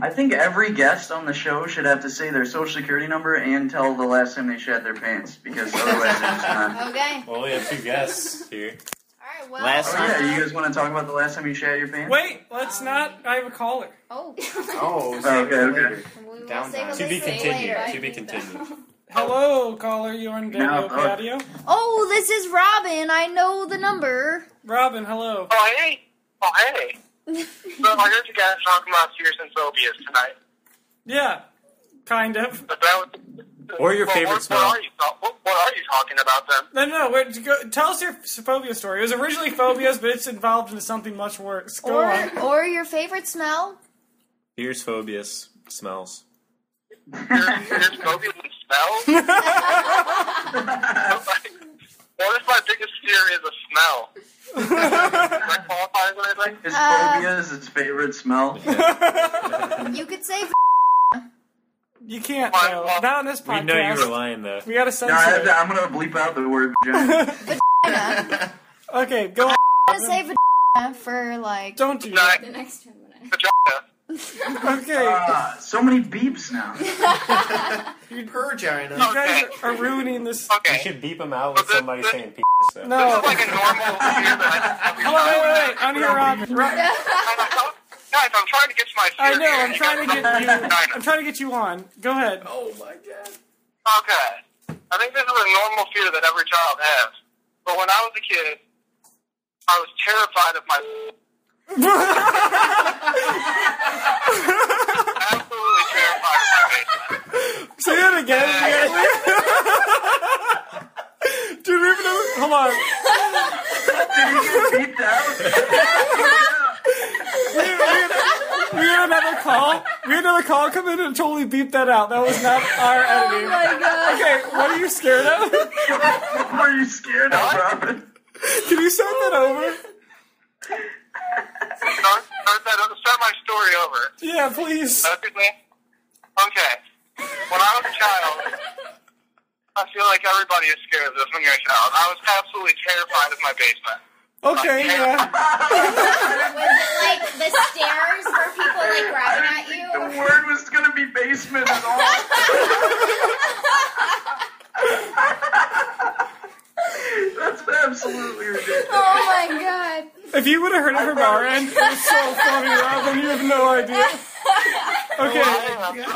I think every guest on the show should have to say their social security number and tell the last time they shat their pants, because otherwise it's just not. Okay. Well, we have 2 guests here. Alright, well. Last Oh yeah, you guys want to talk about the last time you shat your pants? Wait, let's not. I have a caller. Oh. Oh, okay. We will Down save time. a To be list for continued. later. To be continued. Hello, caller. You're on No, Daddio Patio. Oh, this is Robin. I know the number. Robin, hello. Oh, hey. Oh, hey. So I heard you guys talking about fears and phobias tonight. Yeah, kind of. But that was, Or your favorite smell. What are you talking about then? No. Tell us your phobia story. It was originally phobias, but it's evolved into something much worse. Go on. Or your favorite smell? Fears, phobias, smells. There's phobias and smells? What if my biggest fear is a smell? Does that qualify as anything? His phobia is his favorite smell. You could say You can't, though. Not on this podcast. We know you were lying, though. We gotta No, censor it. I'm gonna bleep out the word vagina. vagina. Okay, go on. I'm gonna say vagina for like. Don't do that. The next time when I... Vagina. Okay. So many beeps now. Per China. You guys are ruining this. You Okay. should beep them out with somebody saying p***. So. No. This is like a normal fear that I Hold on, wait. I'm here, Robin. Guys, I'm trying to get to my fear. I know. here. I'm trying to get you. I'm trying to get you on. Go ahead. Oh my god. Okay. I think this is a normal fear that every child has. But when I was a kid, I was terrified of my... Absolutely terrified of my basement. Say that again. Dude, we have another. Hold on. Did you get beeped out? We had another call. We had another call come in and totally beeped that out. That was not our editing. Oh my god. Okay, what are you scared of? What were you scared of, Robin? Can you send that over? Start my story over. Yeah, please. Okay. When I was a child, I feel like everybody is scared of this when you're a child. I was absolutely terrified of my basement. Okay, yeah. Was it like the stairs where people like grabbing at you? The word was gonna be basement and all. That's absolutely ridiculous. Oh my god. If you would have heard it from our end, it was so funny, Robin. You have no idea. Okay.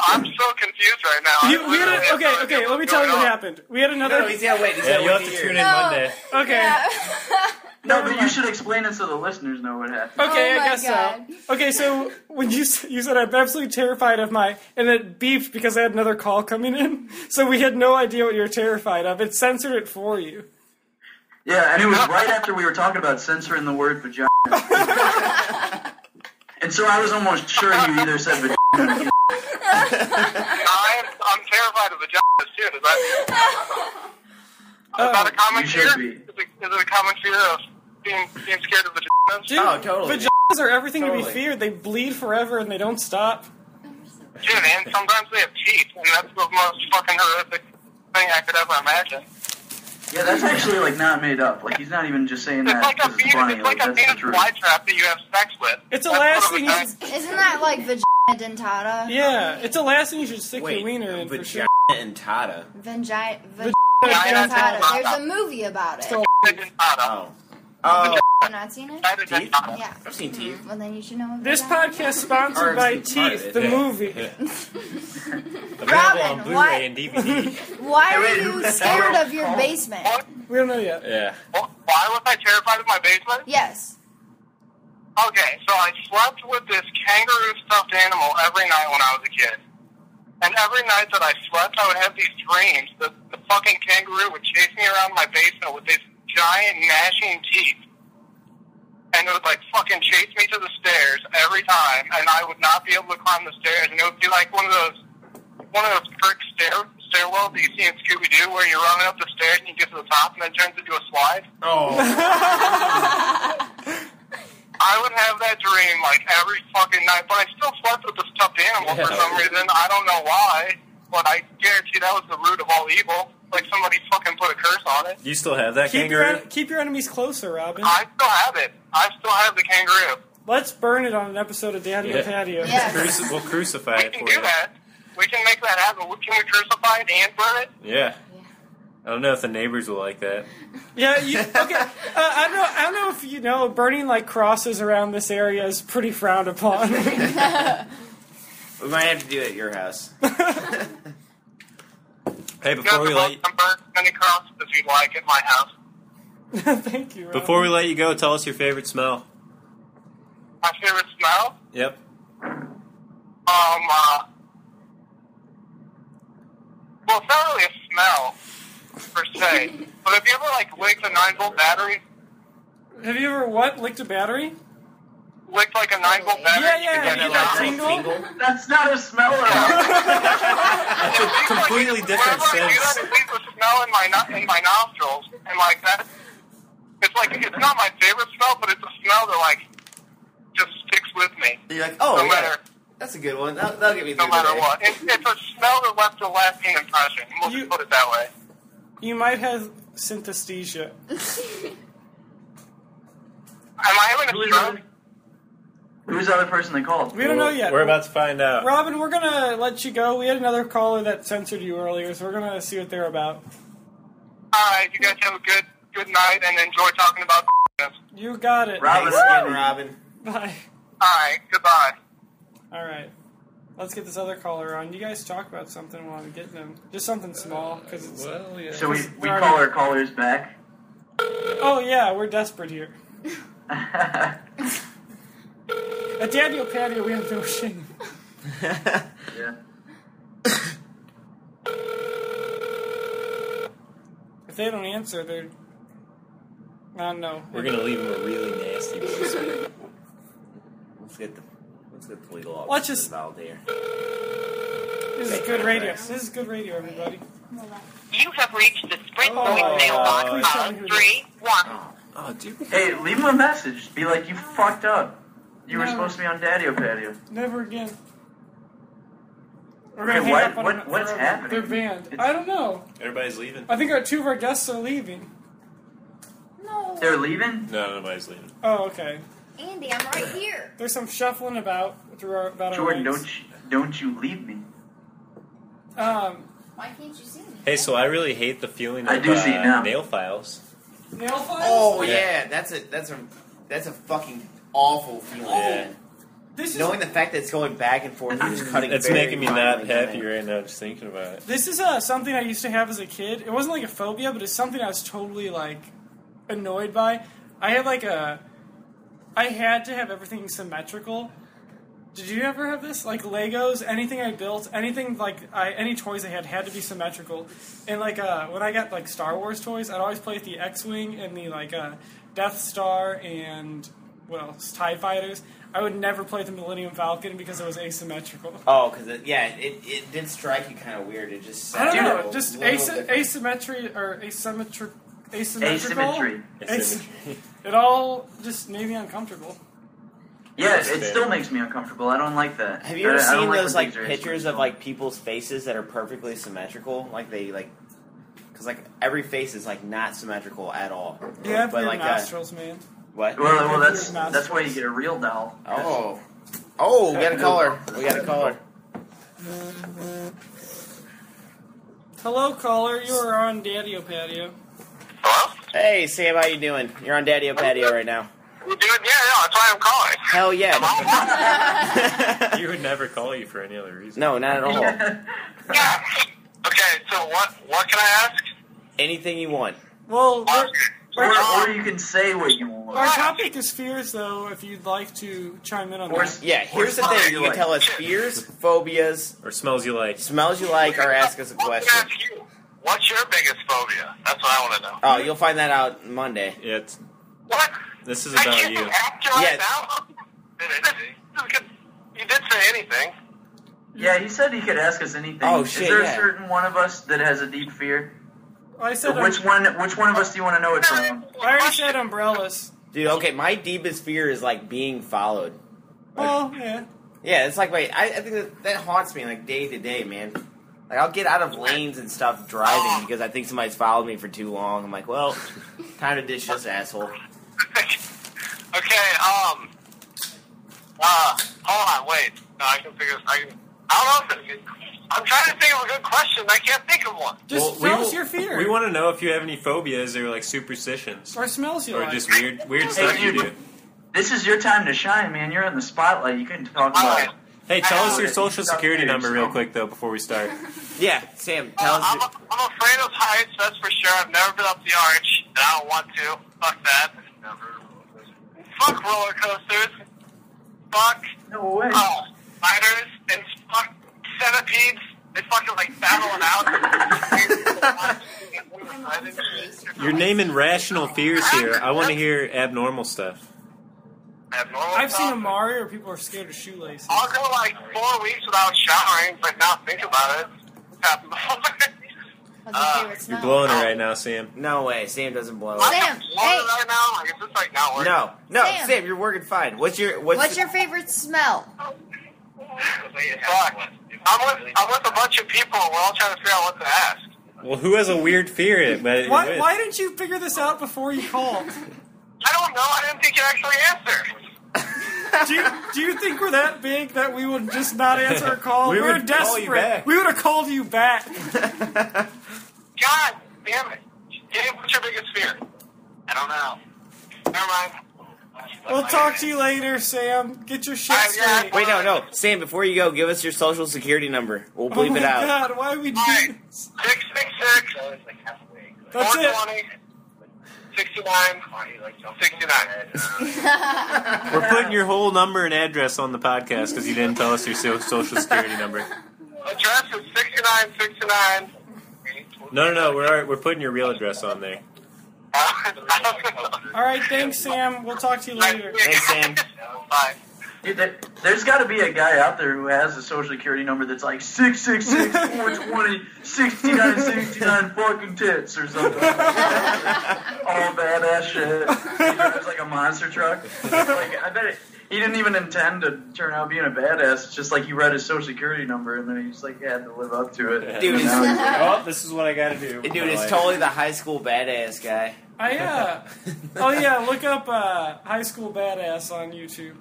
I'm so confused right now. Okay, let me tell you what happened. We had another... No, he's gotta wait. You'll have to tune in Monday. Okay. Yeah. No, but you should explain it so the listeners know what happened. Okay, Oh I guess God. so. Okay, so when you said I'm absolutely terrified of my... And it beeped because I had another call coming in. So we had no idea what you were terrified of. It censored it for you. Yeah, and it was right after we were talking about censoring the word vagina. And so I was almost sure you either said vagina or I'm terrified of vaginas too. Is that a common you fear? should be. Is it a common fear of being scared of vaginas? Dude, Oh, totally. Vaginas are everything to Totally. be feared. They bleed forever and they don't stop. Dude, and sometimes they have teeth, and that's the most fucking horrific thing I could ever imagine. Yeah, that's actually like not made up. Like he's not even just saying It's that like a because it's funny. penis, it's like a That's the penis truth. flytrap that you have sex with. It's the That's last what thing it you was. should... Isn't that like vagina dentata? Yeah, it's the last thing you should stick your wiener in for sure. Vagina and Tata. Vagina Vagina dentata. dentata. There's a movie about it. So- Oh. Oh. Have you not seen it? Vagina Teeth? dentata. Yeah. I've seen teeth. Well, then you should know. This vagina. podcast sponsored Or by it's part of Teeth, it, the yeah. movie. Available on Robin, Blu-ray why- and DVD. Why Hey, are wait, you who- scared of your basement? We don't know yet. Yeah. Why was I terrified of my basement? Yes. Okay, so I slept with this kangaroo stuffed animal every night when I was a kid. And every night that I slept, I would have these dreams that the fucking kangaroo would chase me around my basement with these giant gnashing teeth. And it would like fucking chase me to the stairs every time, and I would not be able to climb the stairs. And it would be like one of those brick stairwells that you see in Scooby-Doo where you're running up the stairs and you get to the top and then it turns into a slide. Oh. I would have that dream like every fucking night, but I still slept with the stuffed animal for some reason. I don't know why, but I guarantee that was the root of all evil. Like somebody fucking put a curse on it. You still have that Keep kangaroo? your enemies closer, Robin. I still have it. I still have the kangaroo. Let's burn it on an episode of Daddy and Patio. Yes. We'll crucify We it can for do you. that. We can make that happen. Can we crucify it and burn it? Yeah. I don't know if the neighbors will like that. Yeah, okay. I don't know if you know, burning like crosses around this area is pretty frowned upon. We might have to do it at your house. Hey, You before guys we are let you, welcome to burn as many crosses as you'd like at my house. Thank you, Robin. before we let you go, tell us your favorite smell. My favorite smell? Yep. Well, it's not really a smell, per se. But have you ever, like, licked a 9-volt battery? Have you ever licked a battery? Licked, like, a 9-volt battery? Yeah, You you get got that tingle? That's not a smell at all. That's a completely different whenever I do that, sense. it leaves a smell in my nostrils. And, like, that... It's like, it's not my favorite smell, but it's a smell that, like, just sticks with me. You're like, oh, No yeah, matter... that's a good one. That'll get me No through the matter day. what. It's a smell that left a lasting impression. We'll just put it that way. You might have synesthesia. Am I having a stroke? Who's the other person they called? We don't know yet. We're about to find out. Robin, we're gonna let you go. We had another caller that censored you earlier, so we're gonna see what they're about. Alright, you guys have a good night and enjoy talking about this. You got it. Robin. Thanks again, Robin. Bye. Alright, goodbye. All right. Let's get this other caller on. You guys talk about something while I'm getting them. Just something small, because it's... Well, yeah. So we call our callers back. Oh, yeah, we're desperate here. At Daddio Patio, we have no shame. Yeah. If they don't answer, they're... I don't know. We're going to leave him a really nasty voicemail. Let's get the legal officer Let's just- involved here. This is good radio. This is good radio, everybody. You have reached the Sprint Oh, voicemail box please tell me of who it 3-1. Oh, dude. Hey, leave him a message. Be like, you fucked up. You were supposed to be on Daddio Patio. Never again. We're gonna Okay, hang up on what's happening? They're banned. I don't know. Everybody's leaving. I think two of our guests are leaving. No. They're leaving? No, nobody's leaving. Oh, okay. Andy, I'm right here. There's some shuffling about our Jordan, ranks. don't you leave me. Why can't you see me? Hey, so I really hate the feeling I of do see it now. nail files. Nail files? Oh Yeah. yeah, that's a fucking awful feeling. Yeah. This is Knowing the fact that it's going back and forth, you're just cutting. It's very making me finely not down happy there. right now just thinking about it. This is something I used to have as a kid. It wasn't like a phobia, but it's something I was totally like annoyed by. I had to have everything symmetrical. Did you ever have this? Like Legos, anything I built, anything like any toys I had to be symmetrical. And like when I got like Star Wars toys, I'd always play with the X-wing and the like Death Star and what else? TIE fighters. I would never play the Millennium Falcon because it was asymmetrical. Oh, because it did strike you kind of weird. It just I don't sounded know, a just little different. asymmetry or asymmetrical. Asymmetry. It all just made me uncomfortable. Yeah, it still makes me uncomfortable. I don't like that. Have you ever I don't seen like those when like things are pictures of like people's faces that are perfectly symmetrical? Like they like, because like every face is like not symmetrical at all. You have but weird like nostrils, man. what? Well, that's why you get a real doll. Oh, we got a caller. We got a caller. Hello, caller. You are on Daddio Patio. Hello? Hey, Sam, how you doing? You're on Daddio Patio right now. You doing? Yeah, that's why I'm calling. Hell yeah. You would never call you for any other reason. No, not at all. Yeah. Okay, so what can I ask? Anything you want. Well, Or you can say what you want. our topic is fears, though, if you'd like to chime in on that. Yeah, here's the thing. You can tell us fears, phobias, Or smells you like. smells you like, or ask us a Let me question. ask you, what's your biggest phobia? That's what I want to know. Oh, you'll find that out Monday. Yeah, it's, What? this is I about can't you. ask you right Yes. now? You did say anything. Yeah, he said he could ask us anything. Oh, shit, Is there yeah. a certain one of us that has a deep fear? I said Which one of us do you want to know it from? I already said umbrellas. Dude, okay, my deepest fear is like being followed. Oh, yeah. Yeah, it's like, I think that haunts me like day to day, man. Like, I'll get out of lanes and stuff driving because I think somebody's followed me for too long. I'm like, well, time to ditch this asshole. Okay, hold on, wait. No, I can figure this. I don't know if it's good. I'm trying to think of a good question. I can't think of one. Just tell us your fear. We want to know if you have any phobias or like superstitions. Or smells you Or like. just weird stuff you do. This is your time to shine, man. You're in the spotlight. You couldn't talk Alright. about. Hey, tell us your social security number real quick, though, before we start. Yeah, Sam, tell us. I'm afraid of heights, that's for sure. I've never been up the arch, and I don't want to. Fuck that. Fuck roller coasters. Fuck No way. spiders and fuck centipedes. They fucking like battling out. You're naming rational fears here. I want to hear abnormal stuff. Abnormal I've seen a stuff. Mario where people are scared of shoelaces. I'll go like 4 weeks without showering, but not think about it. What's your favorite You're smell? blowing it right now, Sam. No way, Sam doesn't blow I it. can Sam, blow hey. it right now. Like, it's just like not working. No, Sam. Sam, you're working fine. What's your favorite smell? Fuck. I'm with a bunch of people, and we're all trying to figure out what to ask. Well, who has a weird fear? But Why didn't you figure this out before you called? I don't know. I didn't think you'd actually answer. Do you think we're that big that we would just not answer a call? We We're would call you desperate. back. We would have called you back. God damn it. Gabe, what's your biggest fear? I don't know. Never mind. We'll talk to you later, Sam. Get your shit yeah. straight. Wait, no. Sam, before you go, give us your social security number. We'll Oh bleep my it out. God, why are we doing Alright. this? 666 That's it. 420 69 69. We're putting your whole number and address on the podcast because you didn't tell us your social security number. Address is 6969. No. We're putting your real address on there. All right, thanks, Sam. We'll talk to you later. Thanks, Sam. Bye. There's got to be a guy out there who has a social security number that's like 666-420-6969 fucking tits or something. All badass shit. He drives like a monster truck. Like, I bet he didn't even intend to turn out being a badass. It's just like he read his social security number and then he just like had to live up to it. Dude, oh, this is what I gotta do. Dude, it's totally the high school badass guy. Oh yeah, look up High School Badass on YouTube.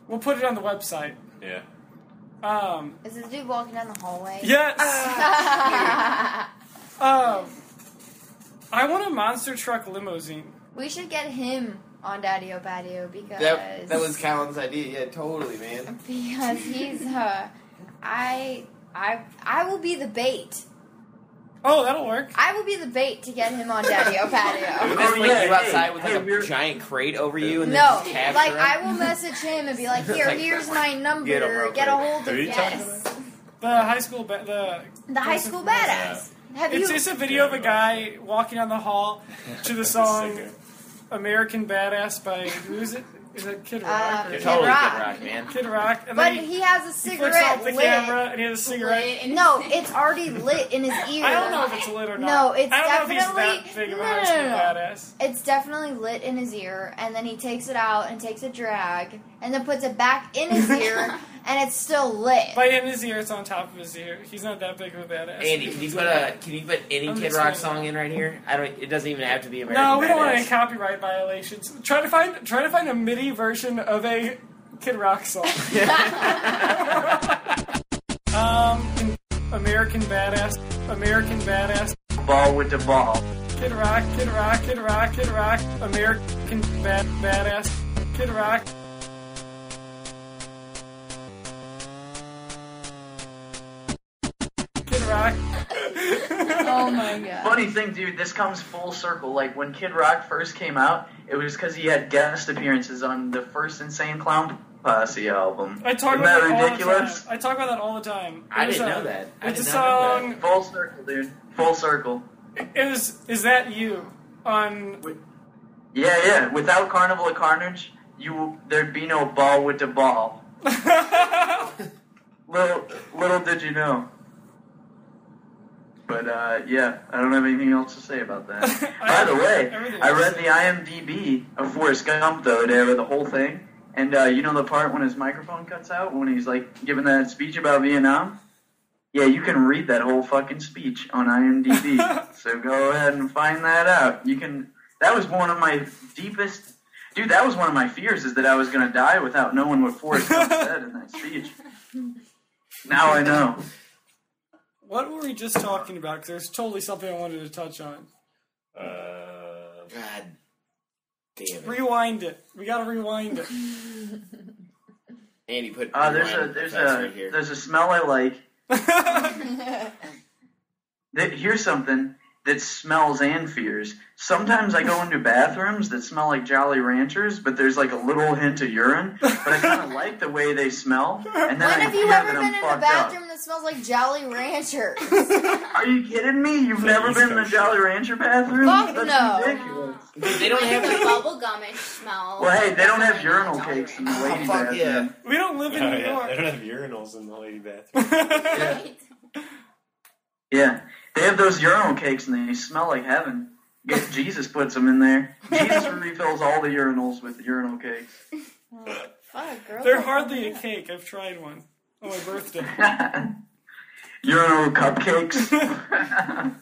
We'll put it on the website. Yeah. Is this dude walking down the hallway? Yes! I want a monster truck limousine. We should get him on Daddio Patio because... That was Callan's idea. Yeah, totally, man. Because he's, I will be the bait. Oh, that'll work. I will be the bait to get him on Daddio Patio. You outside with like a giant crate over you and then No, just capture like him? I will message him and be like, here's my number. Get a hold of this. The high school The high school badass. It's just a video of a guy walking down the hall to the song "American Badass" by who is it? Is it Kid Rock? Kid Rock, man. Kid Rock. And but then he has a cigarette flicks off the lit. camera and he has a cigarette. No, it's already lit in his ear. I don't know if it's lit or not. No, it's I don't definitely know if he's that big of a high school badass. It's definitely lit in his ear, and then he takes it out and takes a drag, and then puts it back in his ear, and it's still lit. By in his ear, it's on top of his ear. He's not that big of a badass. Andy, can you put any Kid Rock song in right here? It doesn't even have to be American. No, we don't Badass. want any copyright violations. Try to find a MIDI version of a Kid Rock song. American Badass. Ball with the ball. Kid Rock. American Badass. Kid Rock. Kid Rock. Oh my god. Funny thing, dude, this comes full circle. Like, when Kid Rock first came out, it was because he had guest appearances on the first Insane Clown Posse album. I talk Isn't about that that ridiculous? I talk about that all the time. I didn't know that. It's a song. Full circle, dude. Full circle. Is that you on? Yeah. Without Carnival of Carnage, there'd be no ball with the ball. Little did you know. But, yeah, I don't have anything else to say about that. By the way, I read the IMDb of Forrest Gump, though, there, the whole thing. And, you know the part when his microphone cuts out, when he's, like, giving that speech about Vietnam? Yeah, you can read that whole fucking speech on IMDb. So go ahead and find that out. That was one of my deepest... Dude, that was one of my fears, is that I was going to die without knowing what Forrest Gump said in that speech. Now I know. What were we just talking about? Because there's totally something I wanted to touch on. God damn it. Rewind it. We gotta rewind it. Andy, put there's a smell I like. Here's something that smells and fears. Sometimes I go into bathrooms that smell like Jolly Ranchers, but there's like a little hint of urine. But I kind of like the way they smell. And then When have you ever been in a bathroom that smells like Jolly Ranchers? Are you kidding me? You've never been in a Jolly Rancher bathroom? Fuck That's no. ridiculous. They don't have the bubble gumish smell. Well, hey, they don't have urinal cakes in the lady bathroom. Yeah. We don't live in New York. They don't have urinals in the lady bathroom. Yeah. They have those urinal cakes and they smell like heaven. Jesus puts them in there. Jesus refills all the urinals with urinal cakes. They're hardly a cake. I've tried one on my birthday. Urinal cupcakes.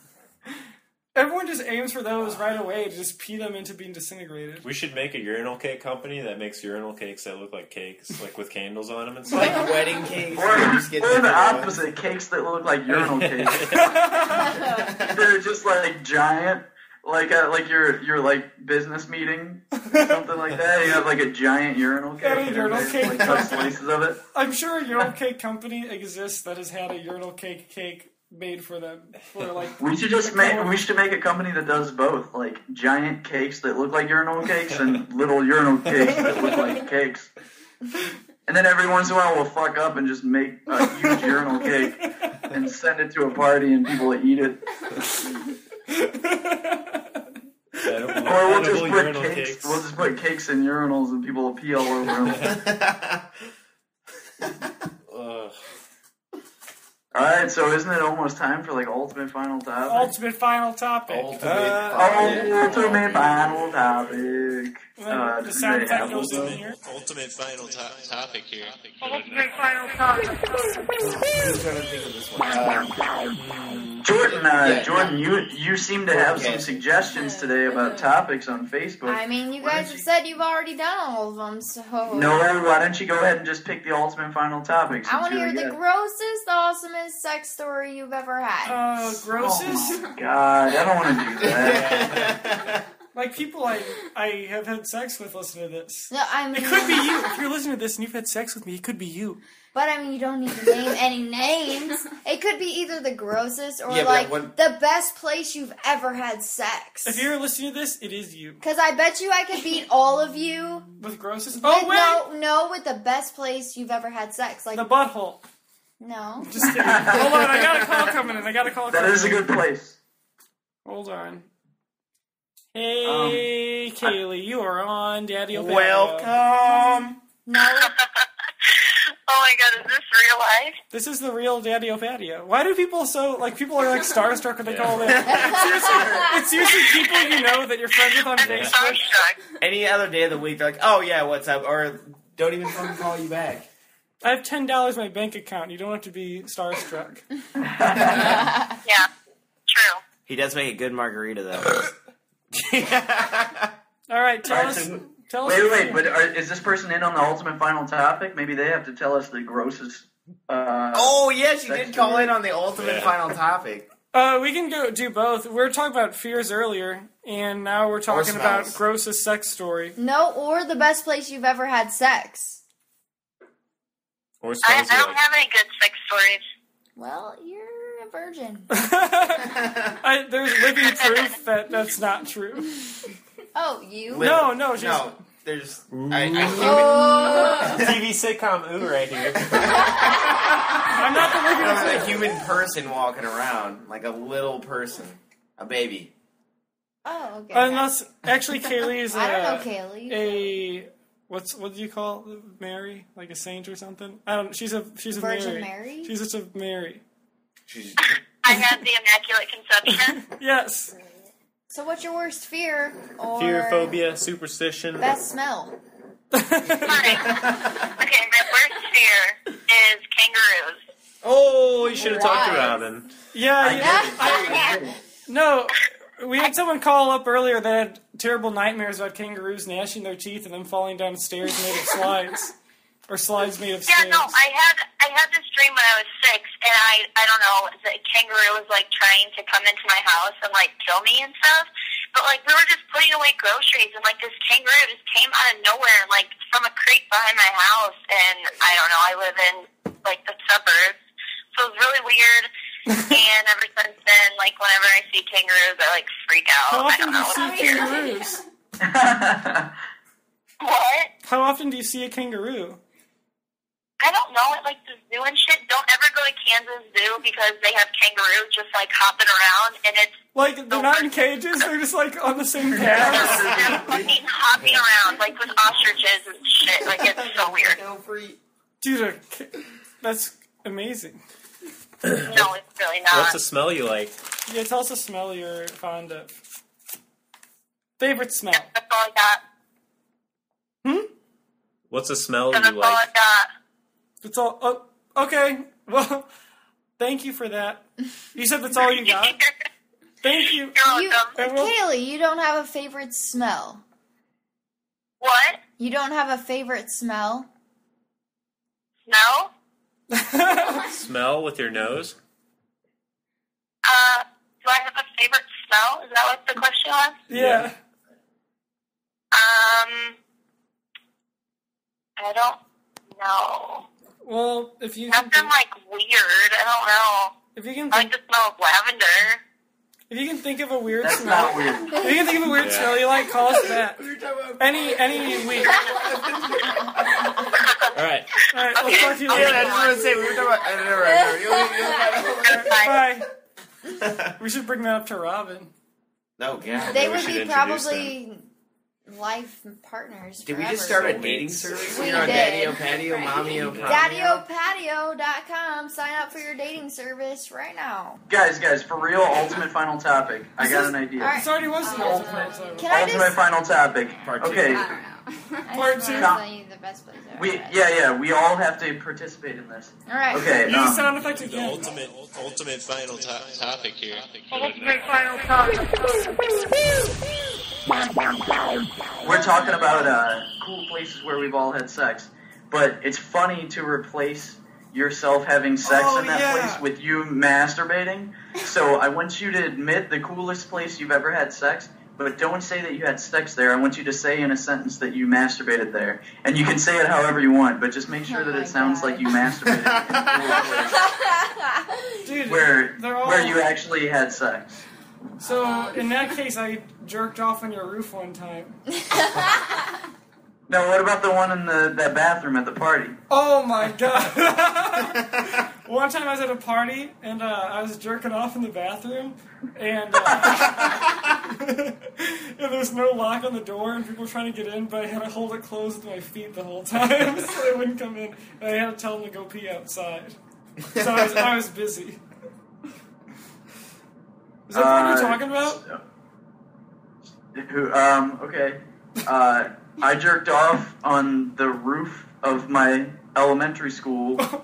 Everyone just aims for those right away to just pee them into being disintegrated. We should make a urinal cake company that makes urinal cakes that look like cakes, like with candles on them and Like stuff. wedding cakes. Or the opposite, cakes that look like urinal cakes. They're just like giant, like your like business meeting, something like that. You have like a giant urinal cake. A urinal cake like cut slices of it. I'm sure a urinal cake company exists that has had a urinal cake made for them. For like We should make a company that does both, like giant cakes that look like urinal cakes and little urinal cakes that look like cakes. And then every once in a while we'll fuck up and just make a huge urinal cake and send it to a party and people will eat it. Or we'll just put urinal cakes. cakes. We'll just put cakes in urinals and people will pee all over them. All right, so isn't it almost time for like ultimate final topic? Ultimate final topic. Ultimate final topic. The sound effect goes in here. Ultimate final topic here. Ultimate final topic. Who's trying to think of this one? Jordan, you seem to have some suggestions today about topics on Facebook. I mean, you guys have said you've already done all of them, so... No, why don't you go ahead and just pick the ultimate final topic? I want to hear the grossest, awesomest sex story you've ever had. Grossest? Oh my god, I don't want to do that. Like people I have had sex with listen to this. No, I mean... It could be you. If you're listening to this and you've had sex with me, it could be you. But, I mean, you don't need to name any names. It could be either the grossest or, the best place you've ever had sex. If you're listening to this, it is you. Because I bet you I could beat all of you. With grossest? No, with the best place you've ever had sex. Like the butthole. No. Just kidding. Hold on, I got a call coming in. That is a good place. Hold on. Hey, Kaylee, you are on Daddio Patio. Welcome. No. Oh my god, is this real life? This is the real Daddio Patio. Why do people people are like starstruck when they call it? It's usually people you know that you're friends with on Facebook. Any other day of the week, they're like, oh yeah, what's up? Or don't even fucking call you back. I have $10 in my bank account. You don't have to be starstruck. Yeah, true. He does make a good margarita, though. All right, tell us. Wait, but is this person in on the ultimate final topic? Maybe they have to tell us the grossest. Oh yes, you did call in on the ultimate final topic. We can do both. We were talking about fears earlier, and now we're talking about grossest sex story. No, or the best place you've ever had sex. Or I don't have any good sex stories. Well, you're a virgin. There's living proof that that's not true. Oh, you? No, there's TV sitcom ooh right here. I'm not the living proof. proof. A human person walking around, like a little person, a baby. Oh, okay. Unless actually, Kaylee is I don't know Kaylee. What do you call Mary? Like a saint or something? I don't. She's a Virgin Mary. She's just a Mary. I had the Immaculate Conception. Yes. So what's your worst fear? Or fear, phobia, superstition. Best smell. Okay, my worst fear is kangaroos. Oh, you should have talked to Robin. Yeah. No, we had someone call up earlier that had terrible nightmares about kangaroos gnashing their teeth and then falling down stairs made of slides. Or slides made of stairs. Yeah, no, I had this dream when I was 6, and I don't know, the kangaroo was like trying to come into my house and like kill me and stuff. But like we were just putting away groceries, and like this kangaroo just came out of nowhere, like from a creek behind my house. And I don't know, I live in like the suburbs, so it was really weird. And ever since then, like whenever I see kangaroos, I like freak out. How I often don't do you know. see kangaroos? What? How often do you see a kangaroo? I don't know, at like the zoo and shit. Don't ever go to Kansas Zoo because they have kangaroos just like hopping around, and it's like they're not in cages. They're just like on the same path. They're fucking hopping around like with ostriches and shit. Like it's so weird. Dude, that's amazing. No, it's really not. What's the smell you like? Yeah, tell us a smell you're fond of. Favorite smell. Yeah, that's all I got. What's the smell That's you all I like? got. That's all. Oh, okay. Well, thank you for that. You said that's all you got? Thank you. You're welcome. Kaylee, you don't have a favorite smell. What? You don't have a favorite smell? No? Smell with your nose? Do I have a favorite smell? Is that what the question was? Yeah. I don't know. Well, if you Nothing like weird. I don't know. If you can I like the smell of lavender. If you can think of a weird That's smell, not weird. If you can think of a weird smell you like, call us back. Any week. All right. We'll talk to you Yeah, later. I just want to say we were talking about. Bye. We should bring that up to Robin. No, yeah. They we would should be introduce probably life partners. Did we forever. just start a Soulmates. dating service We here on did. Daddio Patio, Mommyo Pomyo? DaddyOpatio.com. Sign up for your dating service right now. Guys, for real, ultimate final topic. I got an idea. All right. This already was the ultimate. So. Can I Ultimate just... final topic. Part two. Okay. I don't know. Part two. The best place ever. We we all have to participate in this. All right. Okay. Use the sound effect The again. ultimate final topic here. We're talking about cool places where we've all had sex, but it's funny to replace yourself having sex in that place with you masturbating. So I want you to admit the coolest place you've ever had sex, but don't say that you had sex there. I want you to say in a sentence that you masturbated there. And you can say it however you want, but just make sure that it sounds like you masturbated in a cool place. Dude, Where they're you actually had sex. So, in that case, I jerked off on your roof one time. Now, what about the one in that bathroom at the party? Oh my god! One time I was at a party, and I was jerking off in the bathroom, and there was no lock on the door, and people were trying to get in, but I had to hold it closed with my feet the whole time, so they wouldn't come in, and I had to tell them to go pee outside. So I was busy. Is that what you're talking about? Okay. I jerked off on the roof of my elementary school. Dude,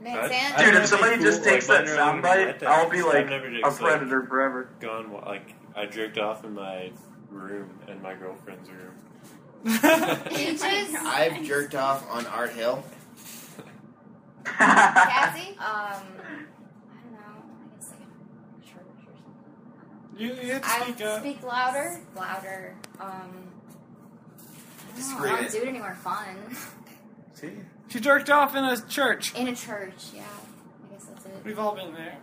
if somebody just takes that soundbite, I'll be like a predator forever. Gone, like, I jerked off in my room, in my girlfriend's room. I've jerked off on Art Hill. Cassie? I don't know. I guess like a church or something. You have to speak up. Speak louder. Louder. I don't do it anywhere fun. See? She jerked off in a church. In a church, yeah. I guess that's it. We've all been there.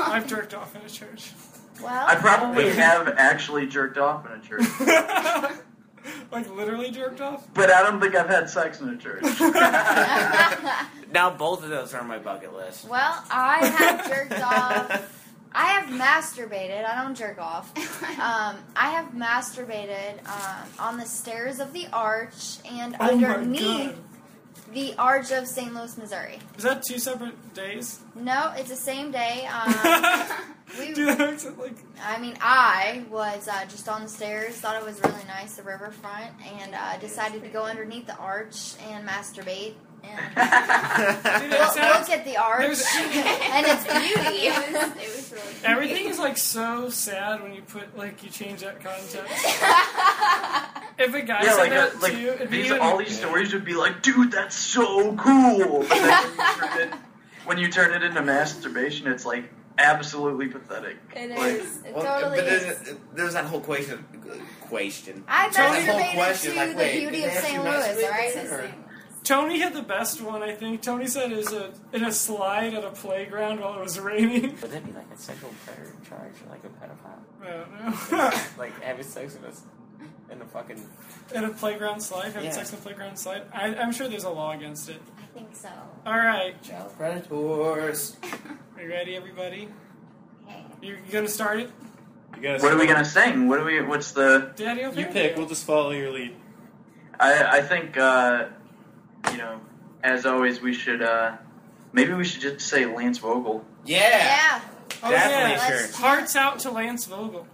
I've jerked off in a church. Well, I probably have actually jerked off in a church. Like literally jerked off? But I don't think I've had sex in a church. Now both of those are on my bucket list. well, I have jerked off. I have masturbated. I don't jerk off. I have masturbated on the stairs of the Arch and underneath the Arch of St. Louis, Missouri. Is that 2 separate days? No, it's the same day. Dude, that makes it like... I was just on the stairs, thought it was really nice, the riverfront, and decided to go underneath the arch and masturbate. And look at the arch and its beauty. It was really cute. Everything is like so sad when you put like you change that context. If a guy said that to you, it'd be all these stories would be like, dude, that's so cool. But then when you turn it into masturbation, it's like absolutely pathetic. It like, is. It totally is. There's that whole question. I Tony's whole masturbated question, to like, the wait, beauty did of they St. actually Louis, masturbate alright? Tony had the best one, I think. Tony said it was in a slide at a playground while it was raining. Would that be like a sexual predator charge, or like a pedophile? I don't know. Like having sex in a fucking... In a playground slide? Having Yeah. sex in a playground slide? I'm sure there's a law against it. I think so. Alright. Child predators. Are you ready, everybody? Okay. You gonna start it? What are we gonna sing? What's the... Daddy, You pick. We'll just follow your lead. I think, as always, we should, maybe we should just say Lance Vogel. Yeah. Oh, Definitely yeah. sure. Hearts out to Lance Vogel.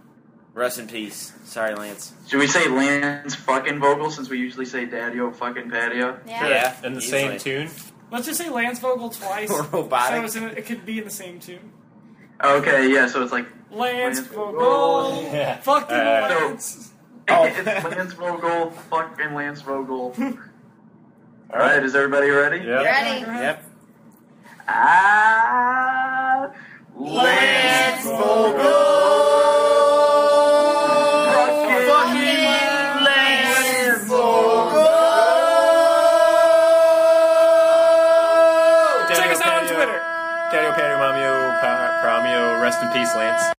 Rest in peace. Sorry, Lance. Should we say Lance fucking Vogel since we usually say Daddio fucking Patio? Yeah. In the easily. same tune? Let's just say Lance Vogel twice. Or robotic. So it could be in the same tune. Okay, yeah, so it's like... Lance Vogel. Yeah. Fucking Alright. Lance. It's Lance Vogel, fucking Lance Vogel. Alright, is everybody ready? Yep. Ready? Yep. Lance Vogel! Fucking Lance Vogel! Check us out on Twitter. Daddio Patio, Mommyo, Pomyo, rest in peace, Lance.